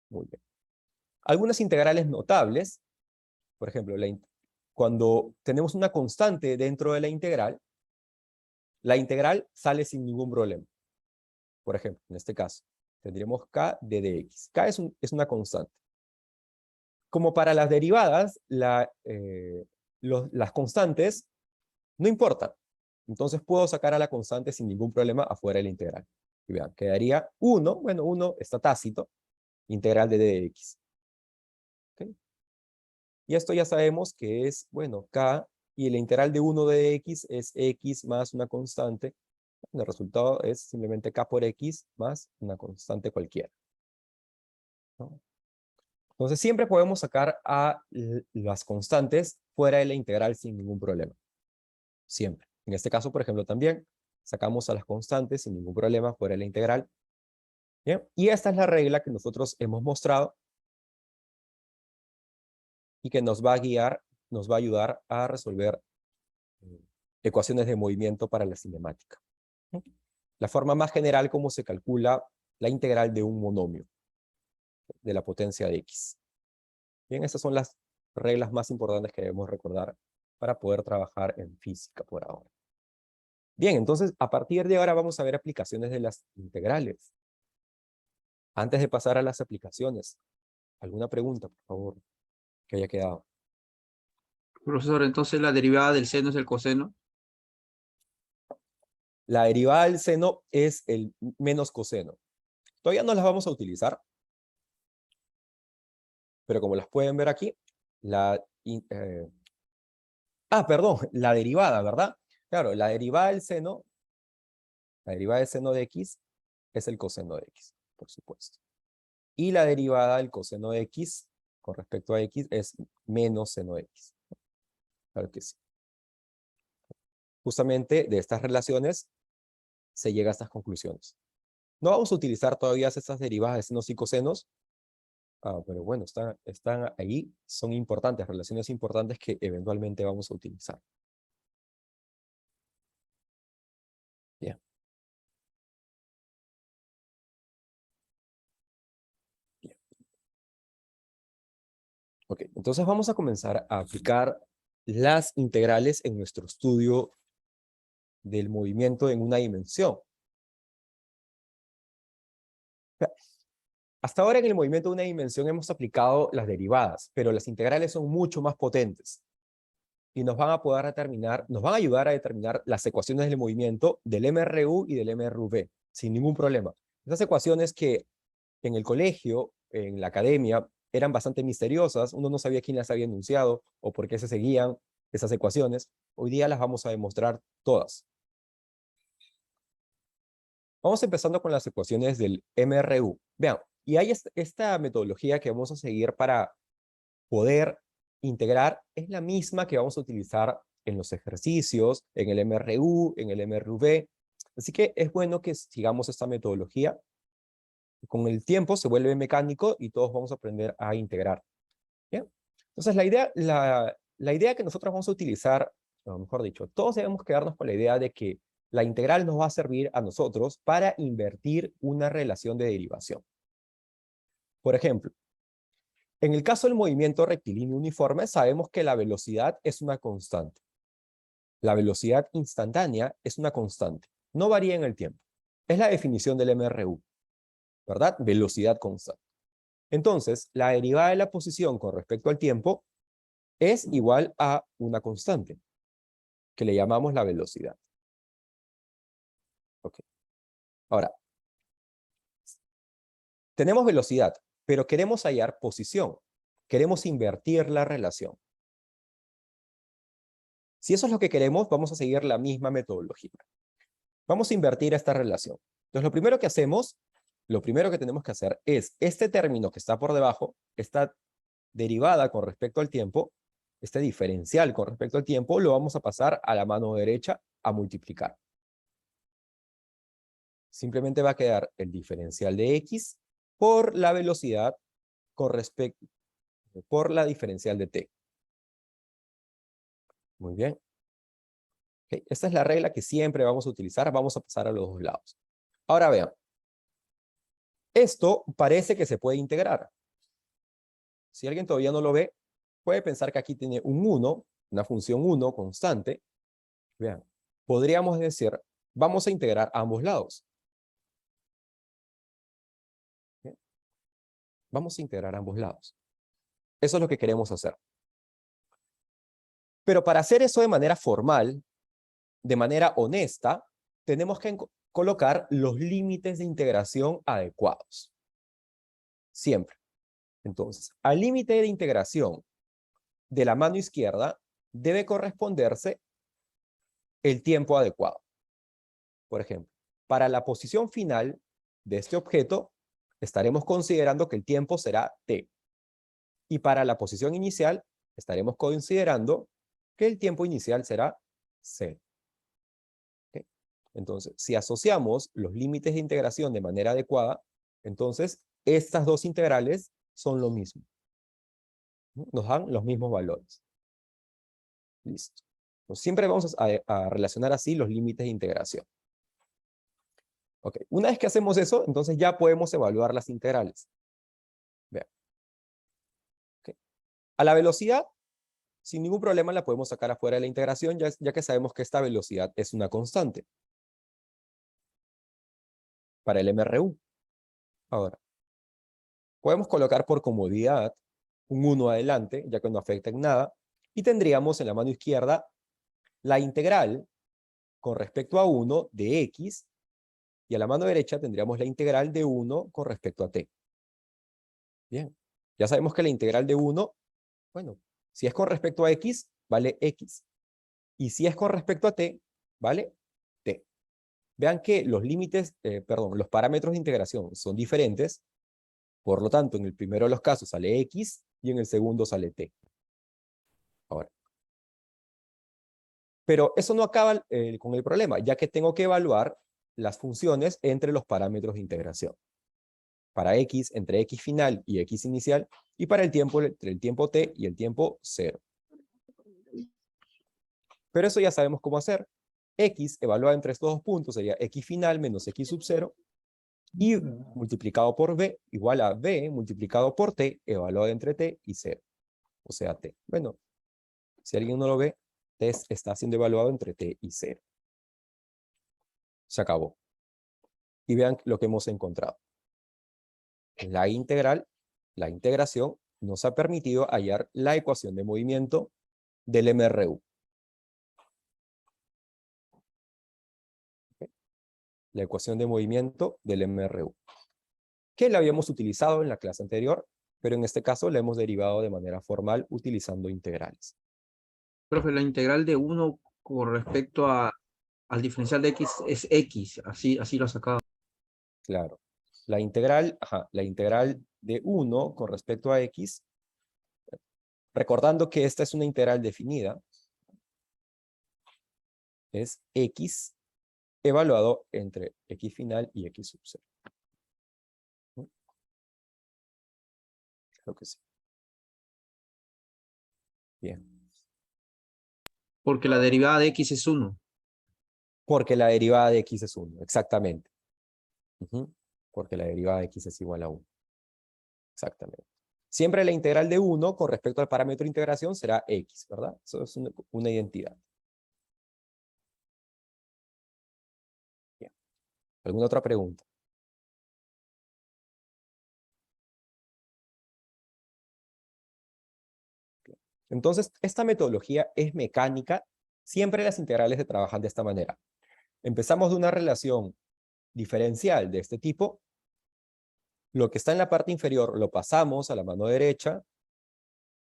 Muy bien. Algunas integrales notables, por ejemplo, cuando tenemos una constante dentro de la integral sale sin ningún problema. Por ejemplo, en este caso, tendríamos k de dx. K es una constante. Como para las derivadas, las constantes no importan. Entonces puedo sacar a la constante sin ningún problema afuera de la integral. Y vean, quedaría 1, bueno, 1 está tácito, integral de dx. ¿Okay? Y esto ya sabemos que es, bueno, k, y la integral de 1 de x es x más una constante. El resultado es simplemente k por x más una constante cualquiera, ¿no? Entonces siempre podemos sacar a las constantes fuera de la integral sin ningún problema. Siempre. En este caso, por ejemplo, también sacamos a las constantes sin ningún problema fuera de la integral. ¿Bien? Y esta es la regla que nosotros hemos mostrado y que nos va a guiar, nos va a ayudar a resolver ecuaciones de movimiento para la cinemática. La forma más general como se calcula la integral de un monomio de la potencia de x. Bien, estas son las reglas más importantes que debemos recordar para poder trabajar en física por ahora. Bien, entonces a partir de ahora vamos a ver aplicaciones de las integrales. Antes de pasar a las aplicaciones, ¿alguna pregunta, por favor, que haya quedado? Profesor, entonces la derivada del seno es el coseno. La derivada del seno es el menos coseno. Todavía no las vamos a utilizar, pero como las pueden ver aquí, perdón, la derivada, ¿verdad? Claro, la derivada del seno de x es el coseno de x, por supuesto. Y la derivada del coseno de x con respecto a x es menos seno de x. Claro que sí. Justamente de estas relaciones se llega a estas conclusiones. No vamos a utilizar todavía estas derivadas de senos y cosenos, pero bueno, están ahí, son importantes, relaciones importantes que eventualmente vamos a utilizar. Bien. Bien. Ok, entonces vamos a comenzar a aplicar las integrales en nuestro estudio del movimiento en una dimensión. Hasta ahora en el movimiento de una dimensión hemos aplicado las derivadas, pero las integrales son mucho más potentes y nos van a ayudar a determinar las ecuaciones del movimiento del MRU y del MRV, sin ningún problema. Esas ecuaciones que en el colegio, en la academia, eran bastante misteriosas, uno no sabía quién las había enunciado o por qué se seguían esas ecuaciones, hoy día las vamos a demostrar todas. Vamos empezando con las ecuaciones del MRU. Vean, y hay esta metodología que vamos a seguir para poder integrar, es la misma que vamos a utilizar en los ejercicios, en el MRU, en el MRV. Así que es bueno que sigamos esta metodología. Con el tiempo se vuelve mecánico y todos vamos a aprender a integrar. ¿Bien? Entonces la idea que nosotros vamos a utilizar, o mejor dicho, todos debemos quedarnos con la idea de que la integral nos va a servir a nosotros para invertir una relación de derivación. Por ejemplo, en el caso del movimiento rectilíneo uniforme, sabemos que la velocidad es una constante. La velocidad instantánea es una constante. No varía en el tiempo. Es la definición del MRU, ¿verdad? Velocidad constante. Entonces, la derivada de la posición con respecto al tiempo es igual a una constante, que le llamamos la velocidad. Ok. Ahora, tenemos velocidad, pero queremos hallar posición. Queremos invertir la relación. Si eso es lo que queremos, vamos a seguir la misma metodología. Vamos a invertir esta relación. Entonces, lo primero que tenemos que hacer es este término que está por debajo, esta derivada con respecto al tiempo, este diferencial con respecto al tiempo, lo vamos a pasar a la mano derecha a multiplicar. Simplemente va a quedar el diferencial de x por la velocidad por la diferencial de t. Muy bien. Okay. Esta es la regla que siempre vamos a utilizar. Vamos a pasar a los dos lados. Ahora vean. Esto parece que se puede integrar. Si alguien todavía no lo ve, puede pensar que aquí tiene un 1, una función 1 constante. Vean, podríamos decir, vamos a integrar a ambos lados. ¿Bien? Vamos a integrar a ambos lados. Eso es lo que queremos hacer. Pero para hacer eso de manera formal, de manera honesta, tenemos que colocar los límites de integración adecuados. Siempre. Entonces, al límite de integración de la mano izquierda debe corresponderse el tiempo adecuado. Por ejemplo, para la posición final de este objeto, estaremos considerando que el tiempo será t. Y para la posición inicial, estaremos considerando que el tiempo inicial será 0. ¿Ok? Entonces, si asociamos los límites de integración de manera adecuada, entonces estas dos integrales son lo mismo. ¿No? Nos dan los mismos valores. Listo. Entonces, siempre vamos a relacionar así los límites de integración. Ok, una vez que hacemos eso, entonces ya podemos evaluar las integrales. Vean. Okay. A la velocidad, sin ningún problema la podemos sacar afuera de la integración, ya que sabemos que esta velocidad es una constante. Para el MRU. Ahora, podemos colocar por comodidad un 1 adelante, ya que no afecta en nada, y tendríamos en la mano izquierda la integral con respecto a 1 de x, y a la mano derecha tendríamos la integral de 1 con respecto a t. Bien, ya sabemos que la integral de 1, bueno, si es con respecto a x, vale x. Y si es con respecto a t, vale t. Vean que los límites, los parámetros de integración son diferentes. Por lo tanto, en el primero de los casos sale x y en el segundo sale t. Ahora. Pero eso no acaba con el problema, ya que tengo que evaluar las funciones entre los parámetros de integración. Para x, entre x final y x inicial, y para el tiempo, entre el tiempo t y el tiempo 0. Pero eso ya sabemos cómo hacer. X evaluado entre estos dos puntos sería x final menos x sub 0, y multiplicado por b igual a b multiplicado por t evaluado entre t y 0. O sea, t. Bueno, si alguien no lo ve, t está siendo evaluado entre t y 0. Se acabó. Y vean lo que hemos encontrado. La integral, la integración, nos ha permitido hallar la ecuación de movimiento del MRU. ¿Okay? La ecuación de movimiento del MRU. Que la habíamos utilizado en la clase anterior, pero en este caso la hemos derivado de manera formal utilizando integrales. Profe, la integral de 1 con respecto al diferencial de x es x, así lo sacaba. Claro. La integral de 1 con respecto a x, recordando que esta es una integral definida, es x evaluado entre x final y x sub 0. Creo que sí. Bien. Porque la derivada de x es 1. Porque la derivada de x es 1, exactamente. Porque la derivada de x es igual a 1. Exactamente. Siempre la integral de 1 con respecto al parámetro de integración será x, ¿verdad? Eso es una identidad. Bien. ¿Alguna otra pregunta? Bien. Entonces, esta metodología es mecánica. Siempre las integrales se trabajan de esta manera. Empezamos de una relación diferencial de este tipo. Lo que está en la parte inferior lo pasamos a la mano derecha.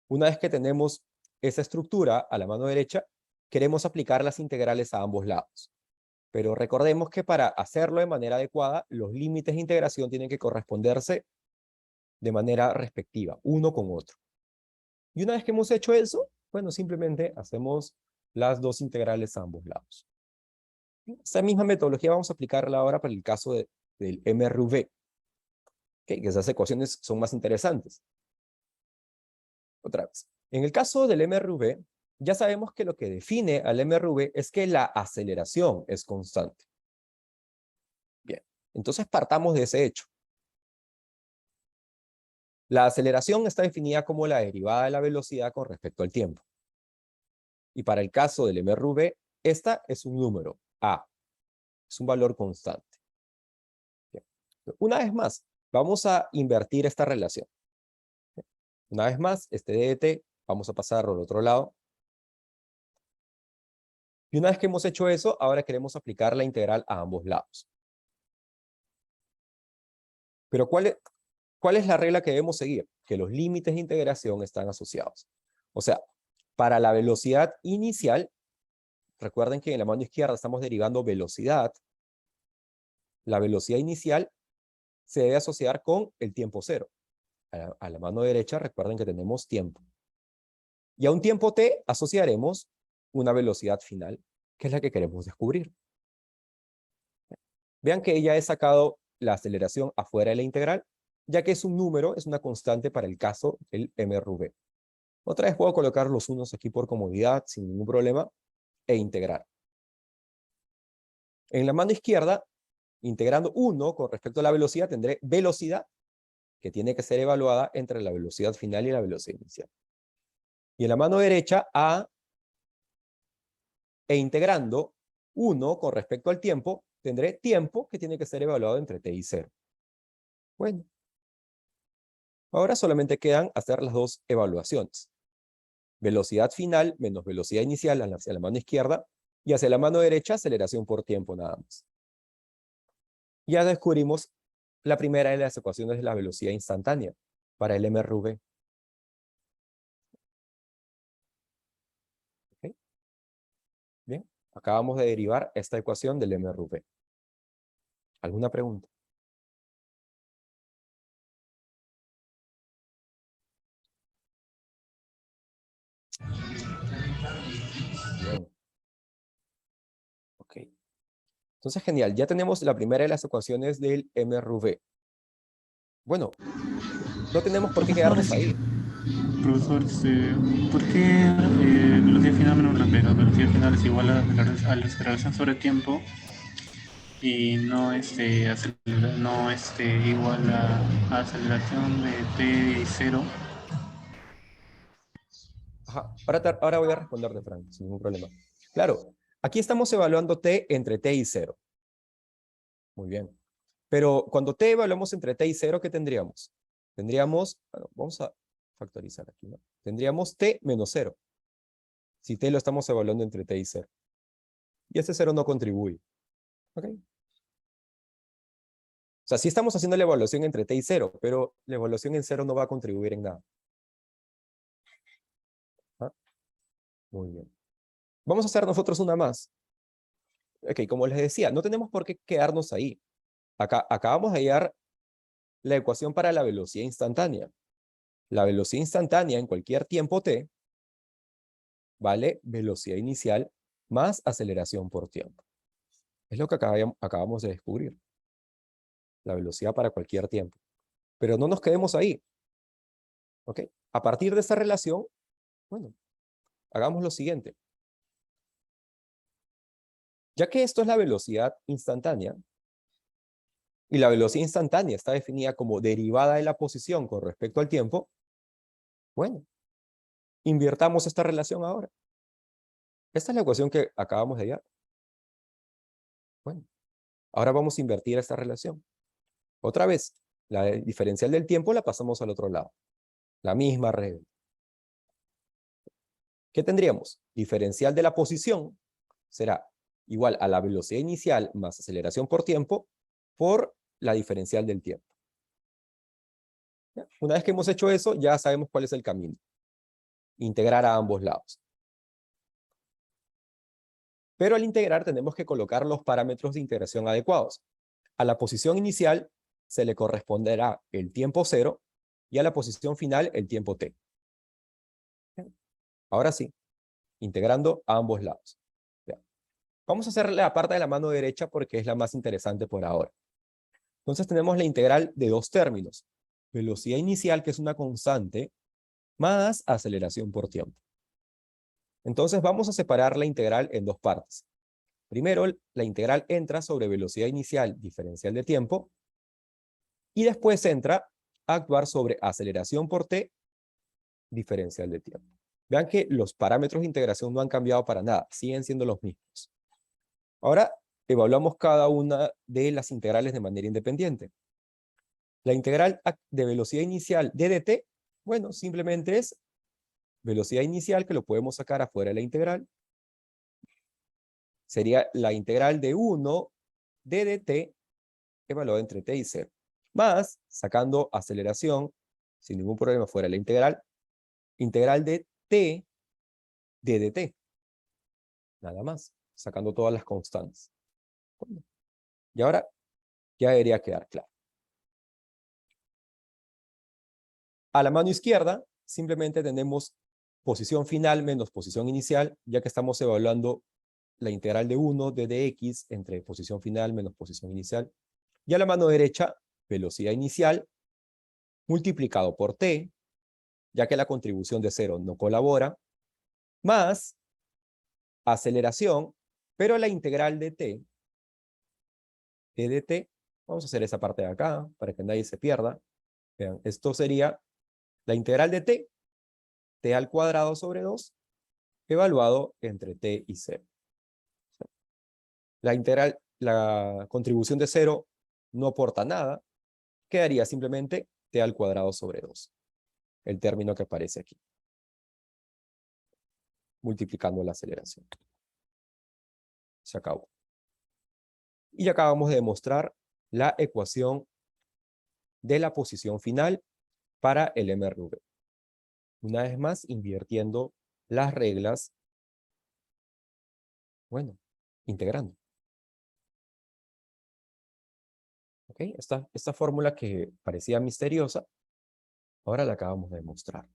Una vez que tenemos esa estructura a la mano derecha, queremos aplicar las integrales a ambos lados. Pero recordemos que para hacerlo de manera adecuada, los límites de integración tienen que corresponderse de manera respectiva, uno con otro. Y una vez que hemos hecho eso, bueno, simplemente hacemos las dos integrales a ambos lados. Esta misma metodología vamos a aplicarla ahora para el caso del MRV. Que esas ecuaciones son más interesantes. Otra vez. En el caso del MRV, ya sabemos que lo que define al MRV es que la aceleración es constante. Bien, entonces partamos de ese hecho. La aceleración está definida como la derivada de la velocidad con respecto al tiempo. Y para el caso del MRV, esta es un número, A. Es un valor constante. Bien. Una vez más, vamos a invertir esta relación. Una vez más, este dt, vamos a pasarlo al otro lado. Y una vez que hemos hecho eso, ahora queremos aplicar la integral a ambos lados. Pero ¿cuál es la regla que debemos seguir? Que los límites de integración están asociados. O sea, para la velocidad inicial, recuerden que en la mano izquierda estamos derivando velocidad. La velocidad inicial se debe asociar con el tiempo cero. a la mano derecha, recuerden que tenemos tiempo. Y a un tiempo t asociaremos una velocidad final, que es la que queremos descubrir. Vean que ya he sacado la aceleración afuera de la integral, ya que es un número, es una constante para el caso del mRV. Otra vez puedo colocar los unos aquí por comodidad, sin ningún problema, e integrar. En la mano izquierda, integrando 1 con respecto a la velocidad, tendré velocidad, que tiene que ser evaluada entre la velocidad final y la velocidad inicial. Y en la mano derecha, a, e integrando 1 con respecto al tiempo, tendré tiempo que tiene que ser evaluado entre t y 0. Bueno. Ahora solamente quedan hacer las dos evaluaciones. Velocidad final menos velocidad inicial hacia la mano izquierda y hacia la mano derecha aceleración por tiempo nada más. Ya descubrimos la primera de las ecuaciones de la velocidad instantánea para el mRV. ¿Okay? Bien, acabamos de derivar esta ecuación del mRV. ¿Alguna pregunta? Bien. Ok. Entonces, genial. Ya tenemos la primera de las ecuaciones del mRV. Bueno, no tenemos por qué quedarnos ahí. Profesor, ¿por qué velocidad final menos velocidad final es igual a la aceleración sobre tiempo y no igual a aceleración de t y 0? Ajá. Ahora voy a responderte, Frank, sin ningún problema. Claro, aquí estamos evaluando t entre t y 0. Muy bien. Pero cuando t evaluamos entre t y 0, ¿qué tendríamos? Tendríamos, bueno, vamos a factorizar aquí, ¿no? Tendríamos t menos 0. Si t lo estamos evaluando entre t y 0. Y ese 0 no contribuye. ¿Ok? O sea, sí estamos haciendo la evaluación entre t y 0, pero la evaluación en 0 no va a contribuir en nada. ¿Ah? Muy bien. Vamos a hacer nosotros una más. Ok, como les decía, no tenemos por qué quedarnos ahí. Acabamos de hallar la ecuación para la velocidad instantánea. La velocidad instantánea en cualquier tiempo t vale velocidad inicial más aceleración por tiempo. Es lo que acabamos de descubrir. La velocidad para cualquier tiempo. Pero no nos quedemos ahí. ¿Ok? A partir de esta relación, bueno, hagamos lo siguiente. Ya que esto es la velocidad instantánea, y la velocidad instantánea está definida como derivada de la posición con respecto al tiempo, bueno, invirtamos esta relación ahora. Esta es la ecuación que acabamos de hallar. Bueno, ahora vamos a invertir esta relación. Otra vez, la diferencial del tiempo la pasamos al otro lado. La misma regla. ¿Qué tendríamos? Diferencial de la posición será igual a la velocidad inicial más aceleración por tiempo por la diferencial del tiempo. ¿Ya? Una vez que hemos hecho eso, ya sabemos cuál es el camino. Integrar a ambos lados. Pero al integrar tenemos que colocar los parámetros de integración adecuados. A la posición inicial se le corresponderá el tiempo 0 y a la posición final el tiempo t. Ahora sí, integrando a ambos lados. Bien. Vamos a hacer la parte de la mano derecha porque es la más interesante por ahora. Entonces tenemos la integral de dos términos. Velocidad inicial, que es una constante, más aceleración por tiempo. Entonces vamos a separar la integral en dos partes. Primero, la integral entra sobre velocidad inicial diferencial de tiempo y después entra a actuar sobre aceleración por t diferencial de tiempo. Vean que los parámetros de integración no han cambiado para nada, siguen siendo los mismos. Ahora evaluamos cada una de las integrales de manera independiente. La integral de velocidad inicial d dt, bueno, simplemente es velocidad inicial que lo podemos sacar afuera de la integral. Sería la integral de 1 d dt evaluada entre t y 0. Más, sacando aceleración, sin ningún problema fuera de la integral de t d dt. Nada más, sacando todas las constantes. Bueno, y ahora ya debería quedar claro. A la mano izquierda, simplemente tenemos posición final menos posición inicial, ya que estamos evaluando la integral de 1 de dx entre posición final menos posición inicial. Y a la mano derecha, velocidad inicial multiplicado por t, ya que la contribución de 0 no colabora, más aceleración, pero la integral de t, e de t, vamos a hacer esa parte de acá, para que nadie se pierda. Vean, esto sería la integral de t, t al cuadrado sobre 2, evaluado entre t y 0. La integral, la contribución de 0 no aporta nada, quedaría simplemente t al cuadrado sobre 2, el término que aparece aquí, multiplicando la aceleración. Se acabó. Y ya acabamos de demostrar la ecuación de la posición final para el MRV. Una vez más, invirtiendo las reglas, bueno, integrando. ¿Ok? Esta fórmula que parecía misteriosa, ahora la acabamos de demostrar.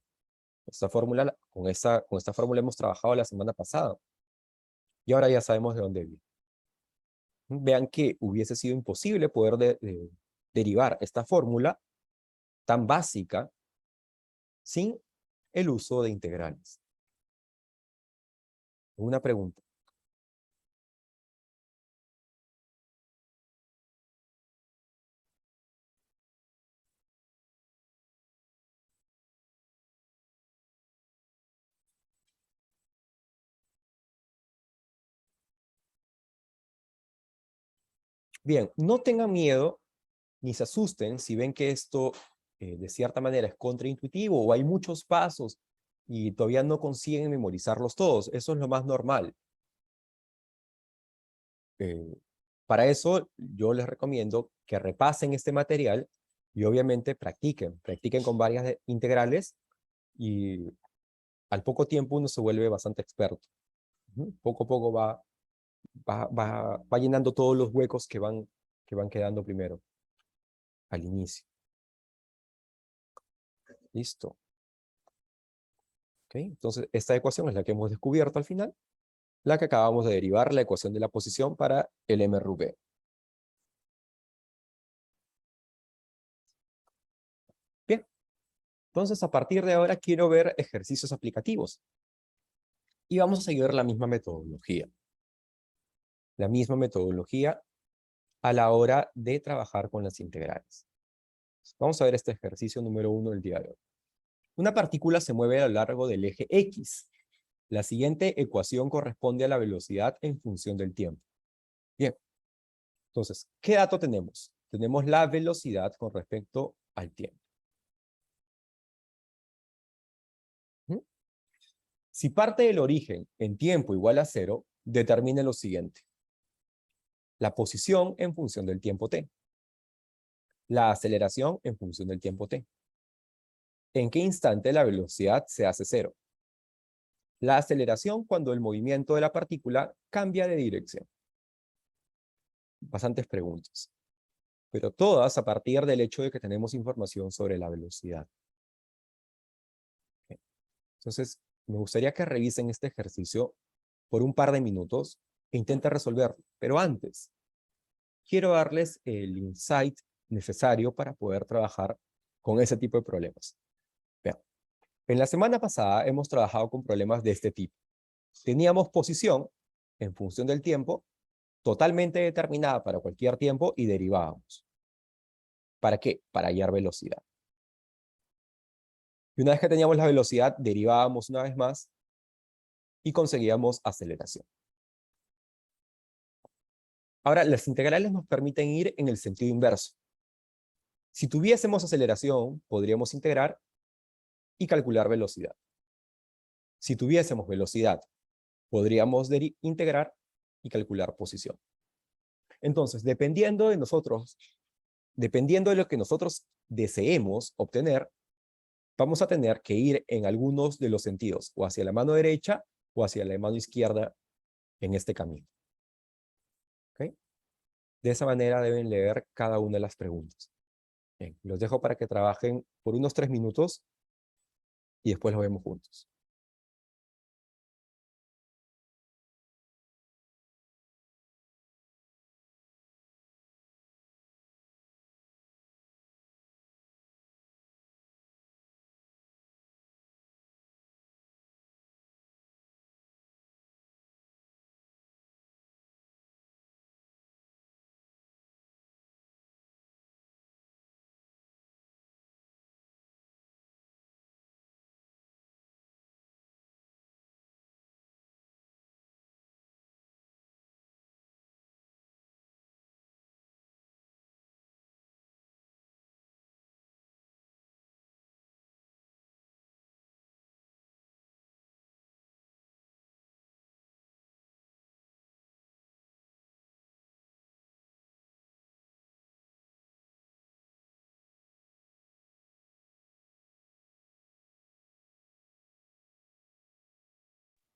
Esta fórmula, con esta fórmula hemos trabajado la semana pasada. Y ahora ya sabemos de dónde viene. Vean que hubiese sido imposible poder derivar esta fórmula tan básica sin el uso de integrales. Una pregunta. Bien, no tengan miedo ni se asusten si ven que esto de cierta manera es contraintuitivo o hay muchos pasos y todavía no consiguen memorizarlos todos. Eso es lo más normal. Para eso yo les recomiendo que repasen este material y obviamente practiquen con varias integrales y al poco tiempo uno se vuelve bastante experto. Poco a poco va llenando todos los huecos que van quedando primero, al inicio. Listo. ¿Ok? Entonces, esta ecuación es la que hemos descubierto al final, la que acabamos de derivar, la ecuación de la posición para el MRV. Bien. Entonces, a partir de ahora quiero ver ejercicios aplicativos. Y vamos a seguir la misma metodología. La misma metodología a la hora de trabajar con las integrales. Vamos a ver este ejercicio número 1 del día de hoy. Una partícula se mueve a lo largo del eje X. La siguiente ecuación corresponde a la velocidad en función del tiempo. Bien. Entonces, ¿qué dato tenemos? Tenemos la velocidad con respecto al tiempo. Si parte del origen en tiempo igual a 0, determine lo siguiente. La posición en función del tiempo t. La aceleración en función del tiempo t. ¿En qué instante la velocidad se hace 0? La aceleración cuando el movimiento de la partícula cambia de dirección. Bastantes preguntas, pero todas a partir del hecho de que tenemos información sobre la velocidad. Entonces, me gustaría que revisen este ejercicio por un par de minutos e intenten resolverlo. Pero antes, quiero darles el insight necesario para poder trabajar con ese tipo de problemas. Vean, en la semana pasada hemos trabajado con problemas de este tipo. Teníamos posición en función del tiempo totalmente determinada para cualquier tiempo y derivábamos. ¿Para qué? Para hallar velocidad. Y una vez que teníamos la velocidad, derivábamos una vez más y conseguíamos aceleración. Ahora, las integrales nos permiten ir en el sentido inverso. Si tuviésemos aceleración, podríamos integrar y calcular velocidad. Si tuviésemos velocidad, podríamos integrar y calcular posición. Entonces, dependiendo de lo que nosotros deseemos obtener, vamos a tener que ir en algunos de los sentidos, o hacia la mano derecha o hacia la mano izquierda en este camino. ¿Okay? De esa manera deben leer cada una de las preguntas. Bien, los dejo para que trabajen por unos 3 minutos y después lo vemos juntos.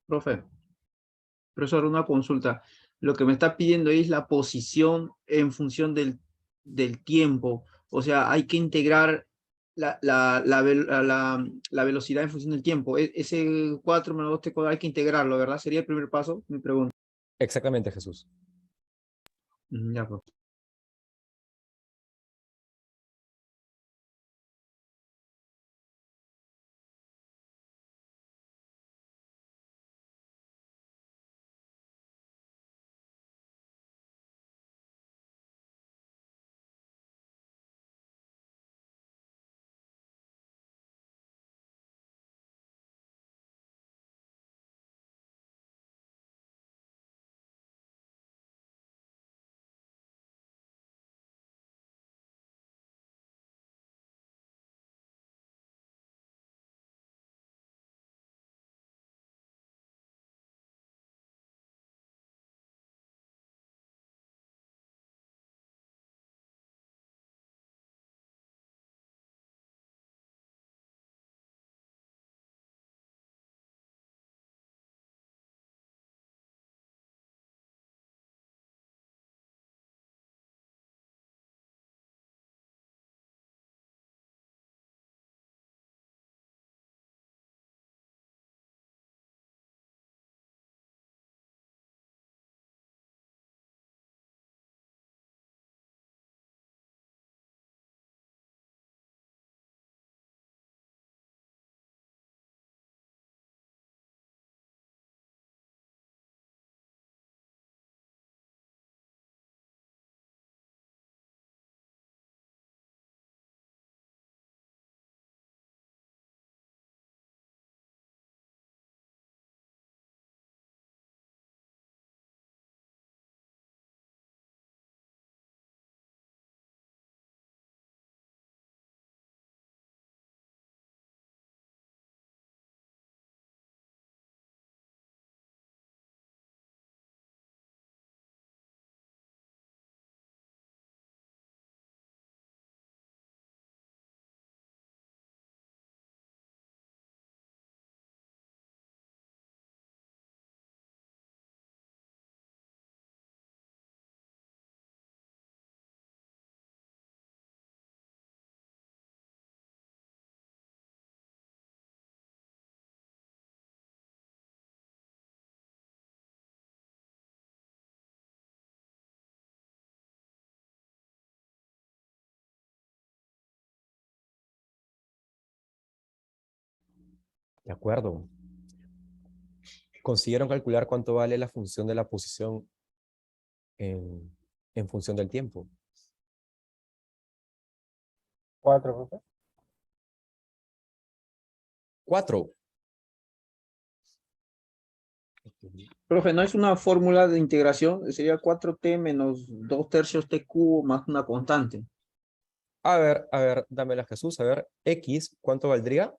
Profe, profesor, una consulta. Lo que me está pidiendo es la posición en función del tiempo. O sea, hay que integrar la velocidad en función del tiempo. Ese 4 menos 2t cuadrado hay que integrarlo, ¿verdad? Sería el primer paso, mi pregunta. Exactamente, Jesús. Ya, profe. De acuerdo. ¿Consiguieron calcular cuánto vale la función de la posición en función del tiempo? 4, profe. 4. Profe, ¿no es una fórmula de integración? Sería 4t menos 2 tercios t cubo más una constante. A ver, dámela, Jesús. A ver, X, ¿cuánto valdría?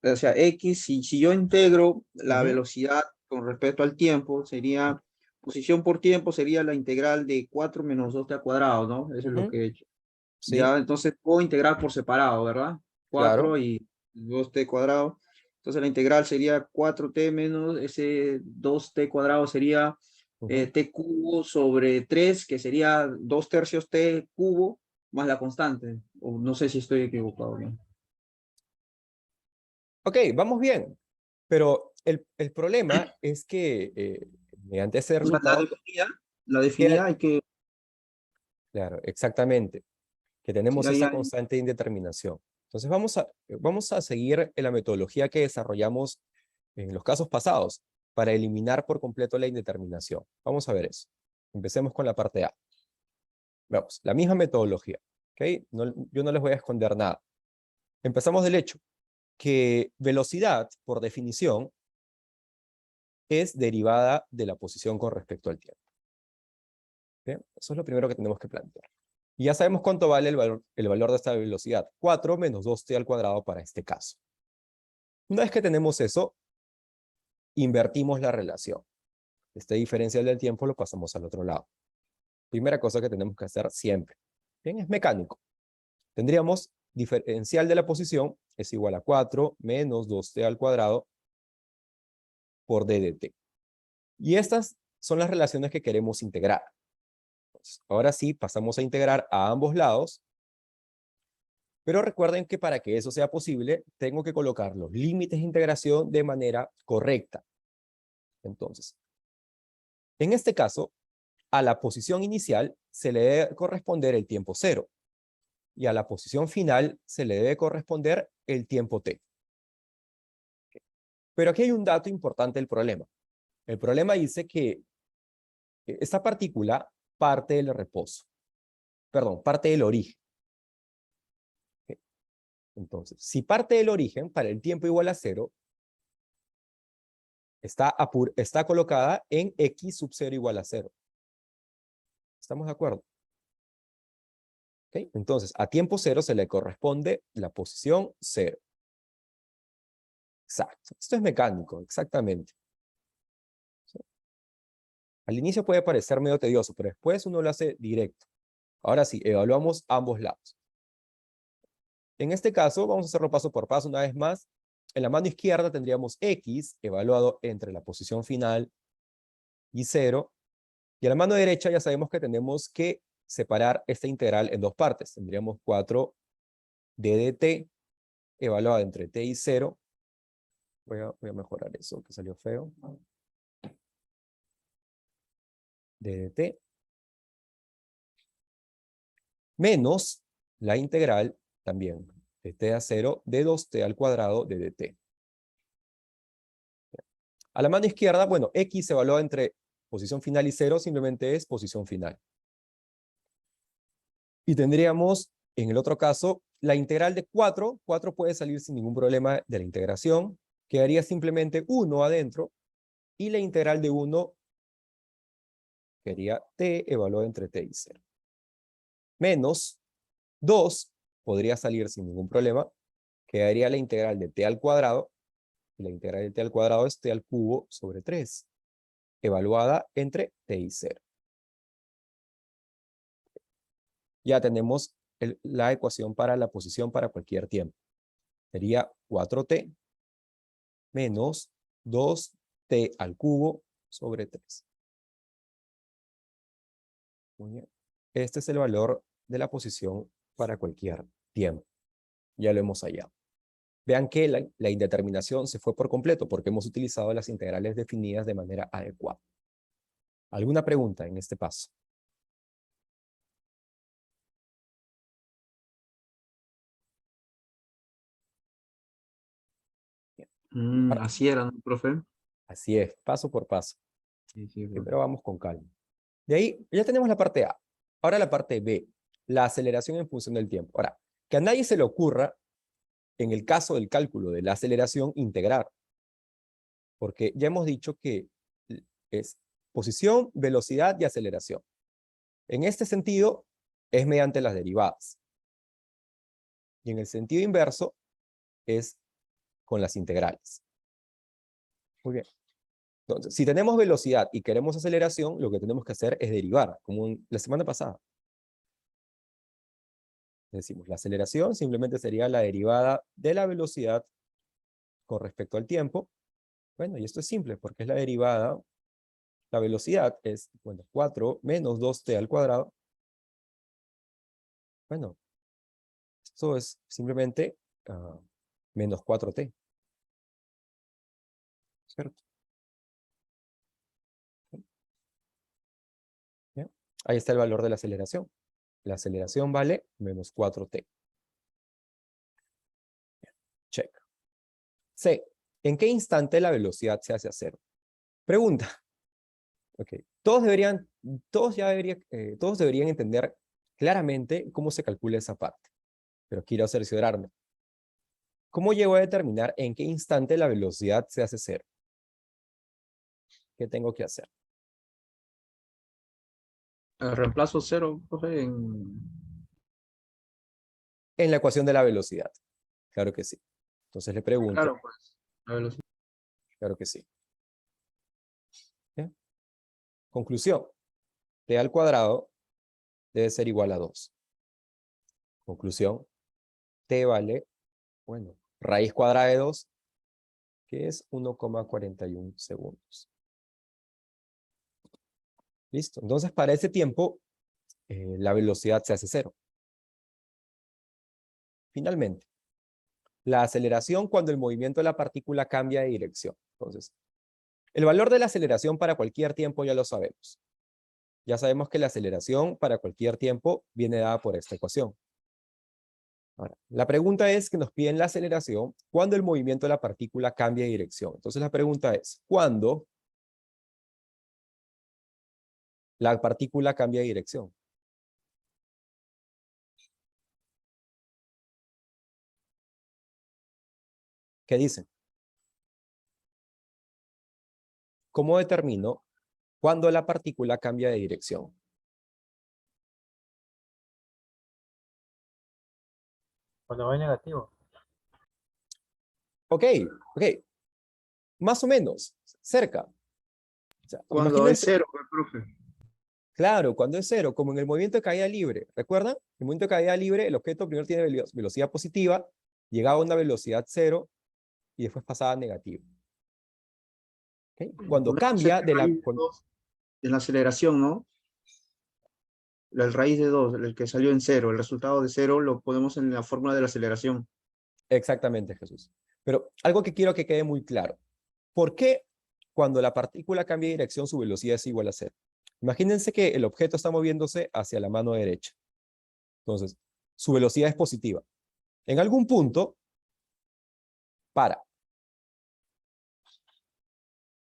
O sea, x, si yo integro la Ujú. velocidad con respecto al tiempo, sería, posición por tiempo sería la integral de 4 menos 2t al cuadrado, ¿no? Eso es lo Ujú. que he hecho. Sí, Ya, entonces puedo integrar por separado, ¿verdad? 4 claro. y 2t cuadrado. Entonces la integral sería 4t menos ese 2t cuadrado sería Ujú. t cubo sobre 3, que sería 2 tercios t cubo, más la constante. O no sé si estoy equivocado, ¿no? Ok, vamos bien. Pero el problema es que mediante ese O sea, resultado, la queda- definida hay que, claro, exactamente, que sí, tenemos ahí esa hay, constante de indeterminación. Entonces vamos a seguir en la metodología que desarrollamos en los casos pasados para eliminar por completo la indeterminación. Vamos a ver eso. Empecemos con la parte A. Vamos, la misma metodología. ¿Ok? Yo no les voy a esconder nada. Empezamos del hecho que velocidad, por definición, es derivada de la posición con respecto al tiempo. ¿Bien? Eso es lo primero que tenemos que plantear. Y ya sabemos cuánto vale el valor de esta velocidad. 4 menos 2t al cuadrado para este caso. Una vez que tenemos eso, invertimos la relación. Este diferencial del tiempo lo pasamos al otro lado. Primera cosa que tenemos que hacer siempre. Bien, es mecánico. Tendríamos diferencial de la posición es igual a 4 menos 2t al cuadrado por d de t. Y estas son las relaciones que queremos integrar. Entonces, ahora sí, pasamos a integrar a ambos lados. Pero recuerden que para que eso sea posible, tengo que colocar los límites de integración de manera correcta. Entonces, en este caso, a la posición inicial se le debe corresponder el tiempo 0. Y a la posición final se le debe corresponder el tiempo t. Pero aquí hay un dato importante del problema. El problema dice que esta partícula parte del reposo. Perdón, parte del origen. Entonces, si parte del origen, para el tiempo igual a 0, está colocada en x sub 0 igual a 0. ¿Estamos de acuerdo? ¿Okay? Entonces, a tiempo 0 se le corresponde la posición 0. Exacto. Esto es mecánico, exactamente. ¿Sí? Al inicio puede parecer medio tedioso, pero después uno lo hace directo. Ahora sí, evaluamos ambos lados. En este caso, vamos a hacerlo paso por paso una vez más. En la mano izquierda tendríamos x evaluado entre la posición final y 0. Y a la mano derecha ya sabemos que tenemos que separar esta integral en dos partes. Tendríamos 4d de t evaluado entre t y 0. Voy a mejorar eso, que salió feo. D de t. Menos la integral también de t a 0 de 2t al cuadrado de dt. A la mano izquierda, bueno, x evaluado entre posición final y 0 simplemente es posición final. Y tendríamos, en el otro caso, la integral de 4. 4 puede salir sin ningún problema de la integración. Quedaría simplemente 1 adentro. Y la integral de 1 quedaría t evaluado entre t y 0. Menos 2 podría salir sin ningún problema. Quedaría la integral de t al cuadrado. Y la integral de t al cuadrado es t al cubo sobre 3. Evaluada entre t y 0. Ya tenemos la ecuación para la posición para cualquier tiempo. Sería 4t menos 2t al cubo sobre 3. Muy bien. Este es el valor de la posición para cualquier tiempo. Ya lo hemos hallado. Vean que la indeterminación se fue por completo porque hemos utilizado las integrales definidas de manera adecuada. ¿Alguna pregunta en este paso? Ahora, Así era, ¿no, profe? así es, paso por paso. Sí, sí, profe. Pero vamos con calma. De ahí ya tenemos la parte A. Ahora la parte B, la aceleración en función del tiempo. Ahora, que a nadie se le ocurra, en el caso del cálculo de la aceleración, integrar. Porque ya hemos dicho que es posición, velocidad y aceleración. En este sentido, es mediante las derivadas. Y en el sentido inverso, es con las integrales. Muy bien. Entonces, si tenemos velocidad y queremos aceleración, lo que tenemos que hacer es derivar, como la semana pasada. Decimos, la aceleración simplemente sería la derivada de la velocidad con respecto al tiempo. Bueno, y esto es simple, porque es la derivada, la velocidad es, bueno, 4 menos 2t al cuadrado Bueno, esto es simplemente menos 4t. ¿Cierto? ¿Ya? Ahí está el valor de la aceleración. La aceleración vale menos 4t. Check. C. ¿En qué instante la velocidad se hace a cero? Pregunta. Ok. Todos deberían entender claramente cómo se calcula esa parte. Pero quiero cerciorarme. ¿Cómo llego a determinar en qué instante la velocidad se hace cero? ¿Qué tengo que hacer? Reemplazo 0, profe, En la ecuación de la velocidad. Claro que sí. Entonces le pregunto. Claro, pues, la velocidad. Claro que sí. ¿Bien? Conclusión. T al cuadrado debe ser igual a 2. Conclusión. T vale, bueno, raíz cuadrada de 2, que es 1,41 segundos. Listo. Entonces, para ese tiempo, la velocidad se hace cero. Finalmente, la aceleración cuando el movimiento de la partícula cambia de dirección. Entonces, el valor de la aceleración para cualquier tiempo ya lo sabemos. Ya sabemos que la aceleración para cualquier tiempo viene dada por esta ecuación. Ahora, la pregunta es que nos piden la aceleración cuando el movimiento de la partícula cambia de dirección. Entonces la pregunta es, ¿cuándo la partícula cambia de dirección? ¿Qué dicen? ¿Cómo determino cuándo la partícula cambia de dirección? Cuando va en negativo. Ok. Más o menos, cerca. O sea, Cuando es imagínense, 0, profe. claro, cuando es cero, como en el movimiento de caída libre. ¿Recuerdan? En el movimiento de caída libre, el objeto primero tiene velocidad positiva, llegaba a una velocidad cero y después pasaba a negativa. ¿Ok? Cuando Ponemos cambia el de la... raíz de 2 en la aceleración, ¿no? El raíz de 2, el que salió en 0, el resultado de 0 lo ponemos en la fórmula de la aceleración. Exactamente, Jesús. Pero algo que quiero que quede muy claro. ¿Por qué cuando la partícula cambia de dirección su velocidad es igual a cero? Imagínense que el objeto está moviéndose hacia la mano derecha. Entonces, su velocidad es positiva. En algún punto, para.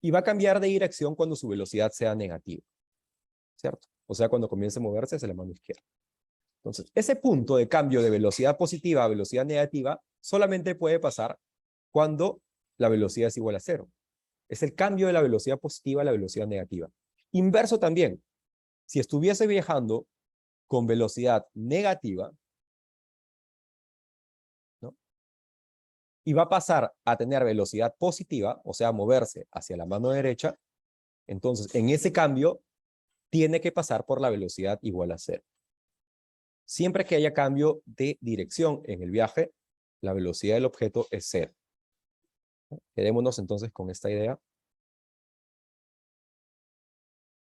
Y va a cambiar de dirección cuando su velocidad sea negativa. ¿Cierto? O sea, cuando comience a moverse hacia la mano izquierda. Entonces, ese punto de cambio de velocidad positiva a velocidad negativa solamente puede pasar cuando la velocidad es igual a cero. Es el cambio de la velocidad positiva a la velocidad negativa. Inverso también. Si estuviese viajando con velocidad negativa, ¿no? Y va a pasar a tener velocidad positiva, o sea, moverse hacia la mano derecha, entonces en ese cambio tiene que pasar por la velocidad igual a cero. Siempre que haya cambio de dirección en el viaje, la velocidad del objeto es cero. Quedémonos entonces con esta idea.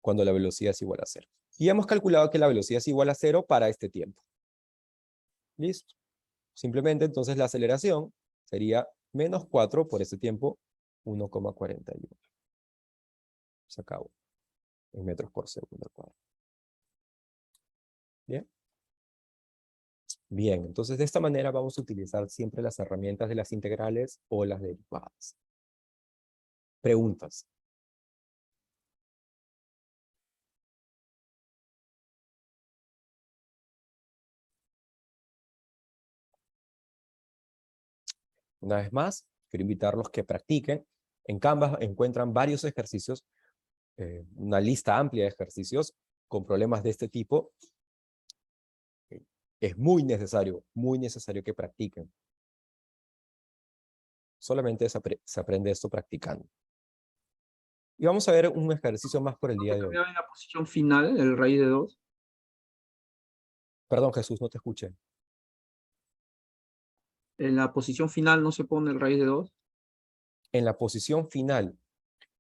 Cuando la velocidad es igual a cero. Y hemos calculado que la velocidad es igual a cero para este tiempo. ¿Listo? Simplemente entonces la aceleración sería menos 4 por este tiempo, 1,41. Se acabó. En metros por segundo al cuadrado. ¿Bien? Bien, entonces de esta manera vamos a utilizar siempre las herramientas de las integrales o las derivadas. Preguntas. Una vez más, quiero invitarlos que practiquen. En Canvas encuentran varios ejercicios, una lista amplia de ejercicios con problemas de este tipo. Es muy necesario que practiquen. Solamente se aprende esto practicando. Y vamos a ver un ejercicio más por el día de hoy. ¿Cambiaba en la posición final el raíz de 2? Perdón, Jesús, no te escuché. En la posición final no se pone el raíz de 2. En la posición final.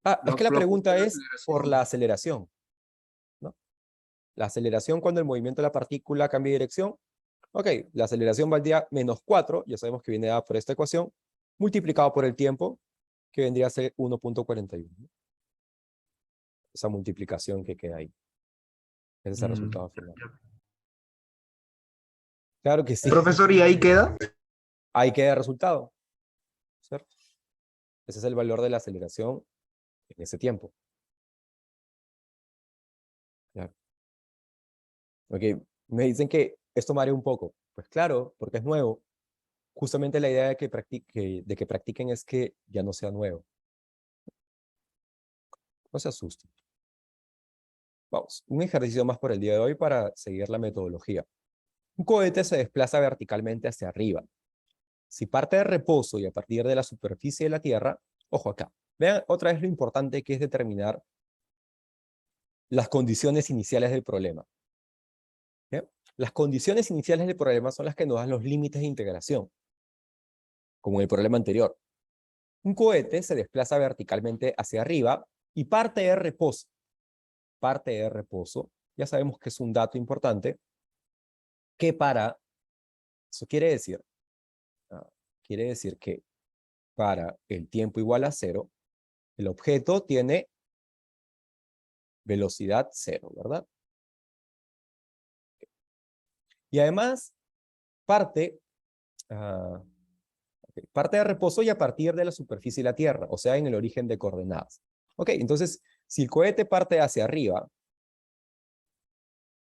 Es Lo- que la lo pregunta ajusta la es por la aceleración, ¿no? La aceleración cuando el movimiento de la partícula cambia de dirección, Ok, la aceleración valdría -4, ya sabemos que viene dada por esta ecuación, multiplicado por el tiempo, que vendría a ser 1.41. Esa multiplicación que queda ahí. Ese es el resultado final. Claro que sí. Profesor, ¿y ahí queda? Ahí queda el resultado, ¿cierto? Ese es el valor de la aceleración en ese tiempo. Claro. Ok, me dicen que esto marea un poco. Pues claro, porque es nuevo. Justamente la idea de que practiquen es que ya no sea nuevo. No se asusten. Vamos, un ejercicio más por el día de hoy para seguir la metodología. Un cohete se desplaza verticalmente hacia arriba. Si parte de reposo y a partir de la superficie de la Tierra, ojo acá, vean otra vez lo importante que es determinar las condiciones iniciales del problema. ¿Bien? Las condiciones iniciales del problema son las que nos dan los límites de integración, como en el problema anterior. Un cohete se desplaza verticalmente hacia arriba y parte de reposo. Parte de reposo, ya sabemos que es un dato importante, que eso quiere decir que para el tiempo igual a 0, el objeto tiene velocidad 0, ¿verdad? Y además parte, ah, parte de reposo y a partir de la superficie de la Tierra, o sea, en el origen de coordenadas. Ok, entonces, si el cohete parte hacia arriba,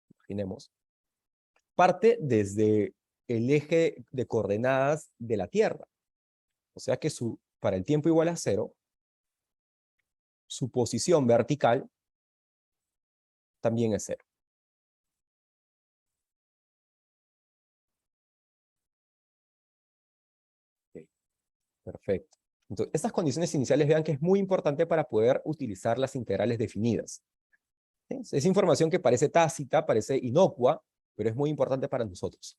imaginemos, parte desde el eje de coordenadas de la Tierra. O sea que para el tiempo igual a 0, su posición vertical también es 0. Ok, perfecto. Entonces, estas condiciones iniciales vean que es muy importante para poder utilizar las integrales definidas. ¿Sí? Es información que parece tácita, parece inocua, pero es muy importante para nosotros.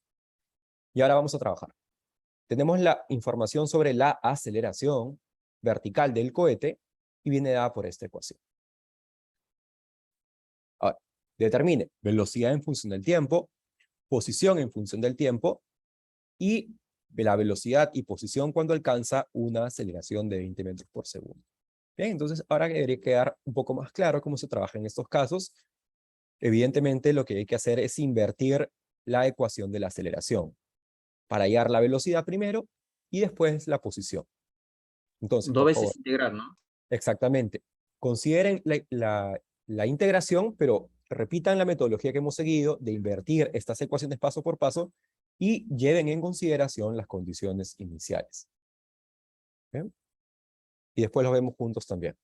Y ahora vamos a trabajar. Tenemos la información sobre la aceleración vertical del cohete y viene dada por esta ecuación. Ahora, determine velocidad en función del tiempo, posición en función del tiempo y la velocidad y posición cuando alcanza una aceleración de 20 metros por segundo. Bien, entonces ahora debería quedar un poco más claro cómo se trabaja en estos casos. Evidentemente lo que hay que hacer es invertir la ecuación de la aceleración para hallar la velocidad primero y después la posición. Entonces, Dos por favor, veces integral, ¿no? exactamente. Consideren la integración, pero repitan la metodología que hemos seguido de invertir estas ecuaciones paso por paso y lleven en consideración las condiciones iniciales. ¿Bien? Y después los vemos juntos también.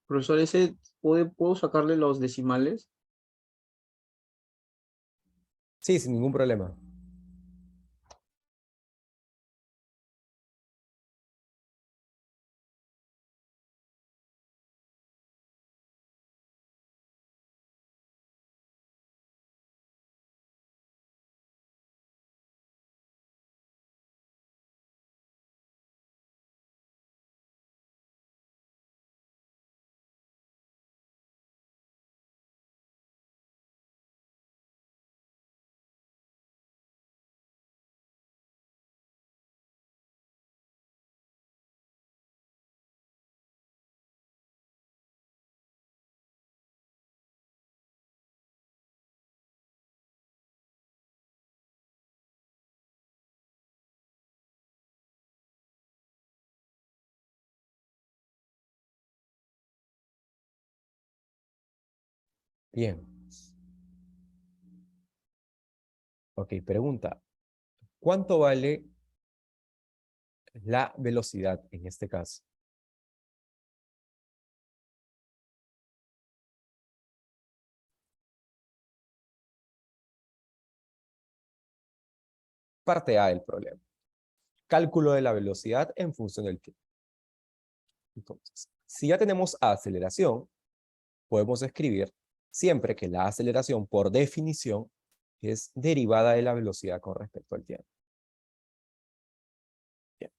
Profesor, ¿puedo sacarle los decimales? Sí, sin ningún problema. Bien. Ok, pregunta. ¿Cuánto vale la velocidad en este caso? Parte A del problema. Cálculo de la velocidad en función del tiempo. Entonces, si ya tenemos aceleración, podemos escribir siempre que la aceleración, por definición, es derivada de la velocidad con respecto al tiempo. Bien.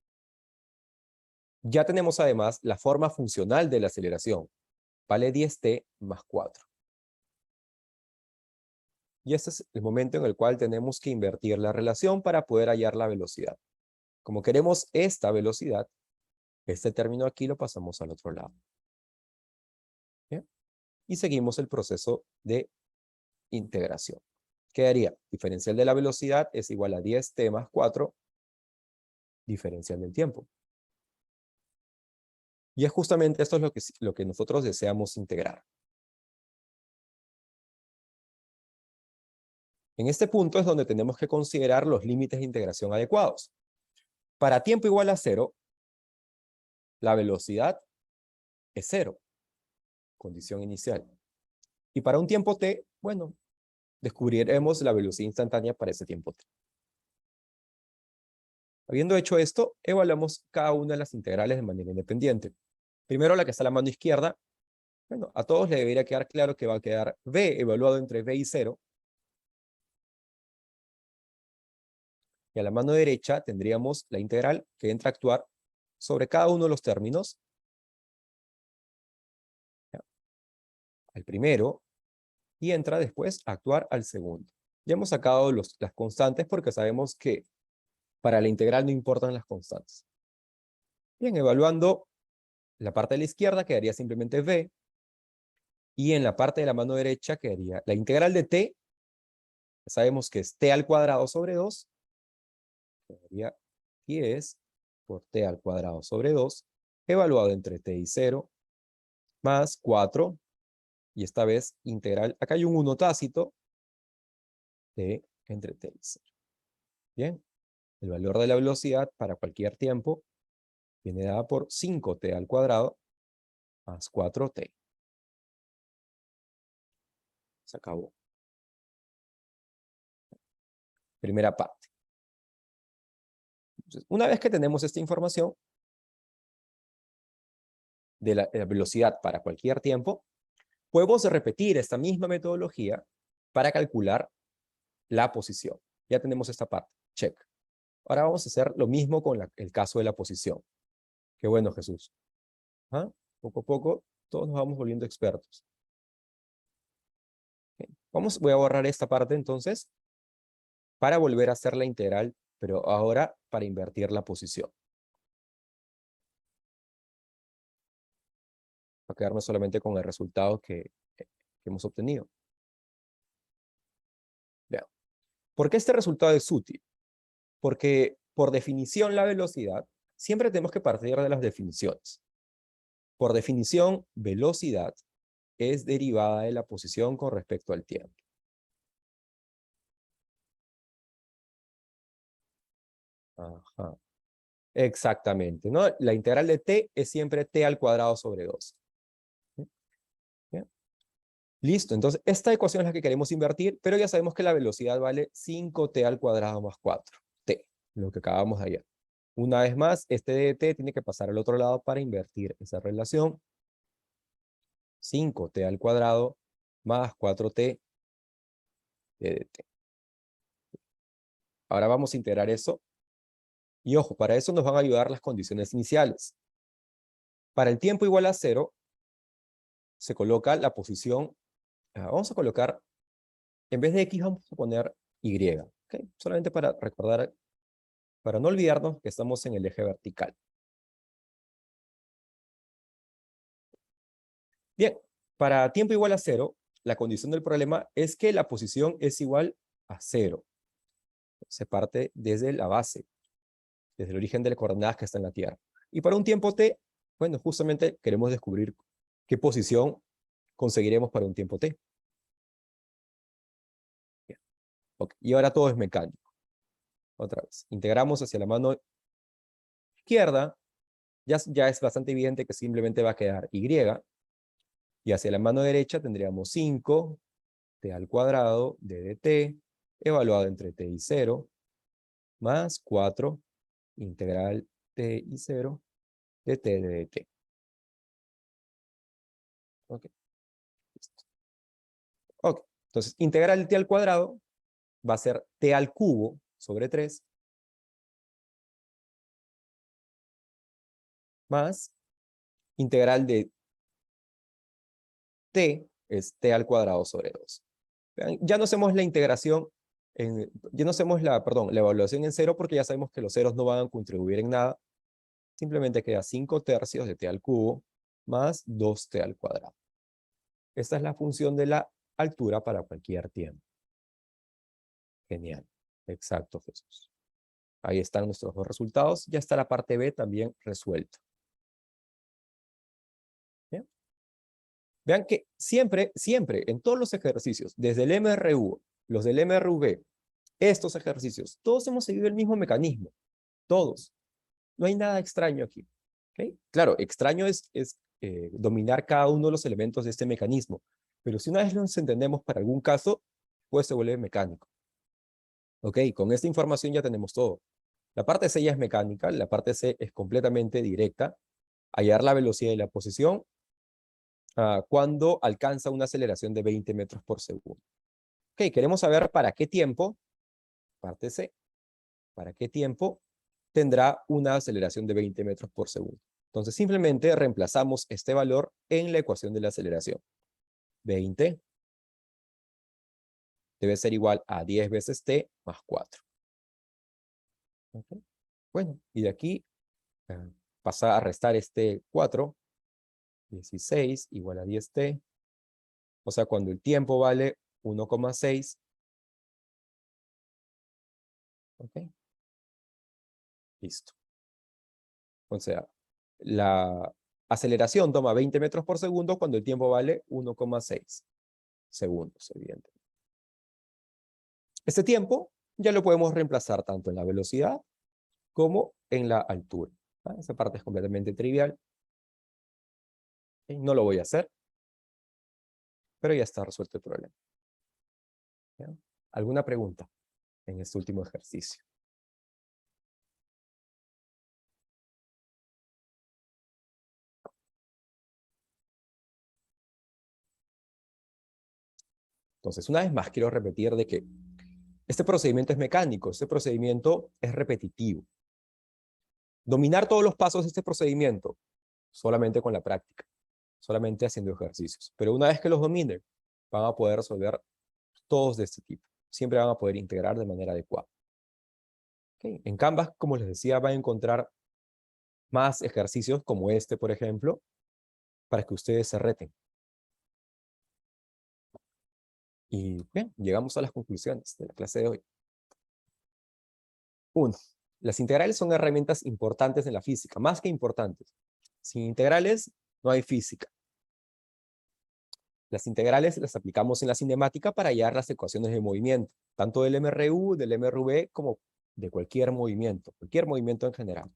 Ya tenemos además la forma funcional de la aceleración. Vale 10t más 4. Y este es el momento en el cual tenemos que invertir la relación para poder hallar la velocidad. Como queremos esta velocidad, este término aquí lo pasamos al otro lado. ¿Bien? Y seguimos el proceso de integración. Quedaría diferencial de la velocidad es igual a 10t más 4, diferencial del tiempo. Y es justamente esto es lo que nosotros deseamos integrar. En este punto es donde tenemos que considerar los límites de integración adecuados. Para tiempo igual a 0, la velocidad es 0, condición inicial. Y para un tiempo t, bueno, descubriremos la velocidad instantánea para ese tiempo t. Habiendo hecho esto, evaluamos cada una de las integrales de manera independiente. Primero la que está a la mano izquierda. Bueno, a todos les debería quedar claro que va a quedar b evaluado entre b y 0. Y a la mano derecha tendríamos la integral que entra a actuar sobre cada uno de los términos. Al primero, y entra después a actuar al segundo. Ya hemos sacado las constantes porque sabemos que para la integral no importan las constantes. Bien, evaluando la parte de la izquierda quedaría simplemente b, y en la parte de la mano derecha quedaría la integral de t, sabemos que es t al cuadrado sobre 2, quedaría 10 por t al cuadrado sobre 2, evaluado entre t y 0, más 4, y esta vez integral, acá hay un 1 tácito, t entre t y 0. Bien, el valor de la velocidad para cualquier tiempo viene dada por 5t al cuadrado más 4t. Se acabó. Primera parte. Entonces, una vez que tenemos esta información de la velocidad para cualquier tiempo, podemos repetir esta misma metodología para calcular la posición. Ya tenemos esta parte. Check. Ahora vamos a hacer lo mismo con el caso de la posición. Qué bueno, Jesús. ¿Ah? Poco a poco, todos nos vamos volviendo expertos. Okay. Voy a borrar esta parte entonces para volver a hacer la integral, pero ahora para invertir la posición. Va a quedarme solamente con el resultado que hemos obtenido. Vean. ¿Por qué este resultado es útil? Porque por definición la velocidad, siempre tenemos que partir de las definiciones. Por definición, velocidad es derivada de la posición con respecto al tiempo. Ajá. Exactamente, ¿no? La integral de t es siempre t al cuadrado sobre 2. ¿Bien? Listo, entonces esta ecuación es la que queremos invertir, pero ya sabemos que la velocidad vale 5t al cuadrado más 4t, lo que acabamos de hallar. Una vez más, este dt tiene que pasar al otro lado para invertir esa relación. 5t al cuadrado más 4t de dt. Ahora vamos a integrar eso. Y ojo, para eso nos van a ayudar las condiciones iniciales. Para el tiempo igual a 0, se coloca la posición. Vamos a colocar, en vez de x, vamos a poner y. ¿Okay? Solamente para recordar, para no olvidarnos que estamos en el eje vertical. Bien, para tiempo igual a 0, la condición del problema es que la posición es igual a 0. Se parte desde la base, desde el origen de las coordenadas que está en la Tierra. Y para un tiempo t, bueno, justamente queremos descubrir qué posición conseguiremos para un tiempo t. Ok, y ahora todo es mecánico. Otra vez, integramos hacia la mano izquierda, ya es bastante evidente que simplemente va a quedar y, y hacia la mano derecha tendríamos 5 t al cuadrado de dt, evaluado entre t y 0, más 4 integral t y 0 de t de dt. Ok, listo. Ok, entonces integral t al cuadrado va a ser t al cubo sobre 3 más integral de t es t al cuadrado sobre 2. Vean, ya no hacemos la integración, ya no hacemos la evaluación en 0 porque ya sabemos que los ceros no van a contribuir en nada. Simplemente queda 5 tercios de t al cubo más 2t al cuadrado. Esta es la función de la altura para cualquier tiempo. Genial. Exacto, Jesús. Ahí están nuestros dos resultados. Ya está la parte B también resuelta. ¿Bien? Vean que siempre, en todos los ejercicios, desde el MRU, los del MRV, estos ejercicios, todos hemos seguido el mismo mecanismo. Todos. No hay nada extraño aquí. ¿Okay? Claro, extraño es dominar cada uno de los elementos de este mecanismo. Pero si una vez los entendemos para algún caso, pues se vuelve mecánico. Ok, con esta información ya tenemos todo. La parte C ya es mecánica, la parte C es completamente directa. Hallar la velocidad y la posición cuando alcanza una aceleración de 20 metros por segundo. Ok, queremos saber para qué tiempo, parte C, para qué tiempo tendrá una aceleración de 20 metros por segundo. Entonces simplemente reemplazamos este valor en la ecuación de la aceleración. 20 debe ser igual a 10 veces t más 4. Okay. Bueno, y de aquí pasa a restar este 4. 16 igual a 10t. O sea, cuando el tiempo vale 1,6. Ok. Listo. O sea, la aceleración toma 20 metros por segundo cuando el tiempo vale 1,6 segundos, evidentemente. Este tiempo ya lo podemos reemplazar tanto en la velocidad como en la altura. Esa parte es completamente trivial. No lo voy a hacer, pero ya está resuelto el problema. ¿Ya? ¿Alguna pregunta en este último ejercicio? Entonces, una vez más, quiero repetir de que este procedimiento es mecánico, este procedimiento es repetitivo. Dominar todos los pasos de este procedimiento solamente con la práctica, solamente haciendo ejercicios. Pero una vez que los dominen, van a poder resolver todos de este tipo. Siempre van a poder integrar de manera adecuada. Okay. En Canvas, como les decía, van a encontrar más ejercicios como este, por ejemplo, para que ustedes se reten. Y bien, llegamos a las conclusiones de la clase de hoy. 1. Las integrales son herramientas importantes en la física, más que importantes. Sin integrales no hay física. Las integrales las aplicamos en la cinemática para hallar las ecuaciones de movimiento, tanto del MRU, del MRV, como de cualquier movimiento en general.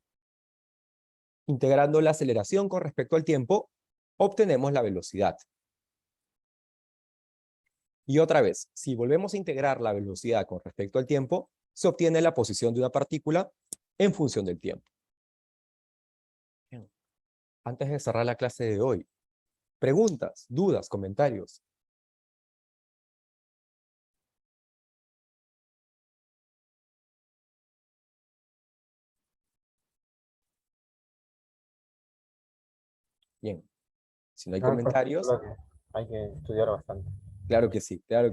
Integrando la aceleración con respecto al tiempo, obtenemos la velocidad. Y otra vez, si volvemos a integrar la velocidad con respecto al tiempo, se obtiene la posición de una partícula en función del tiempo. Bien. Antes de cerrar la clase de hoy, preguntas, dudas, comentarios. Bien, si no hay comentarios, Hay que estudiar bastante. claro que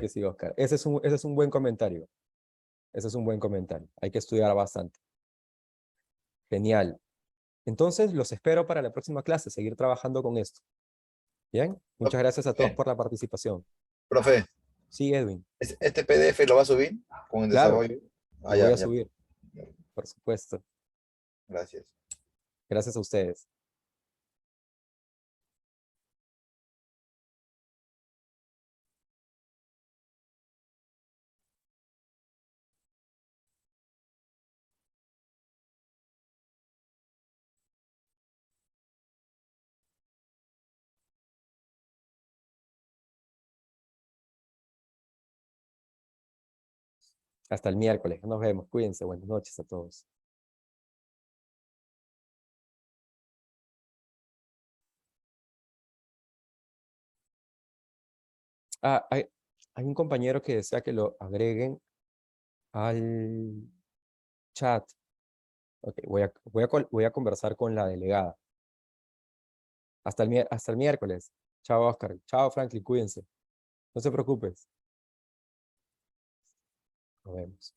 sí, Oscar. Ese es un buen comentario. Ese es un buen comentario. Hay que estudiar bastante. Genial. Entonces, los espero para la próxima clase, seguir trabajando con esto. Bien, muchas gracias a todos por la participación. Profe, Sí, Edwin. ¿este PDF lo va a subir con el Claro, desarrollo? lo voy a Ya. subir, por supuesto. Gracias. Gracias a ustedes. Hasta el miércoles. Nos vemos. Cuídense. Buenas noches a todos. Ah, hay un compañero que desea que lo agreguen al chat. Ok, voy a conversar con la delegada. Hasta el miércoles. Chao, Oscar. Chao, Franklin. Cuídense. No se preocupes. Nos vemos.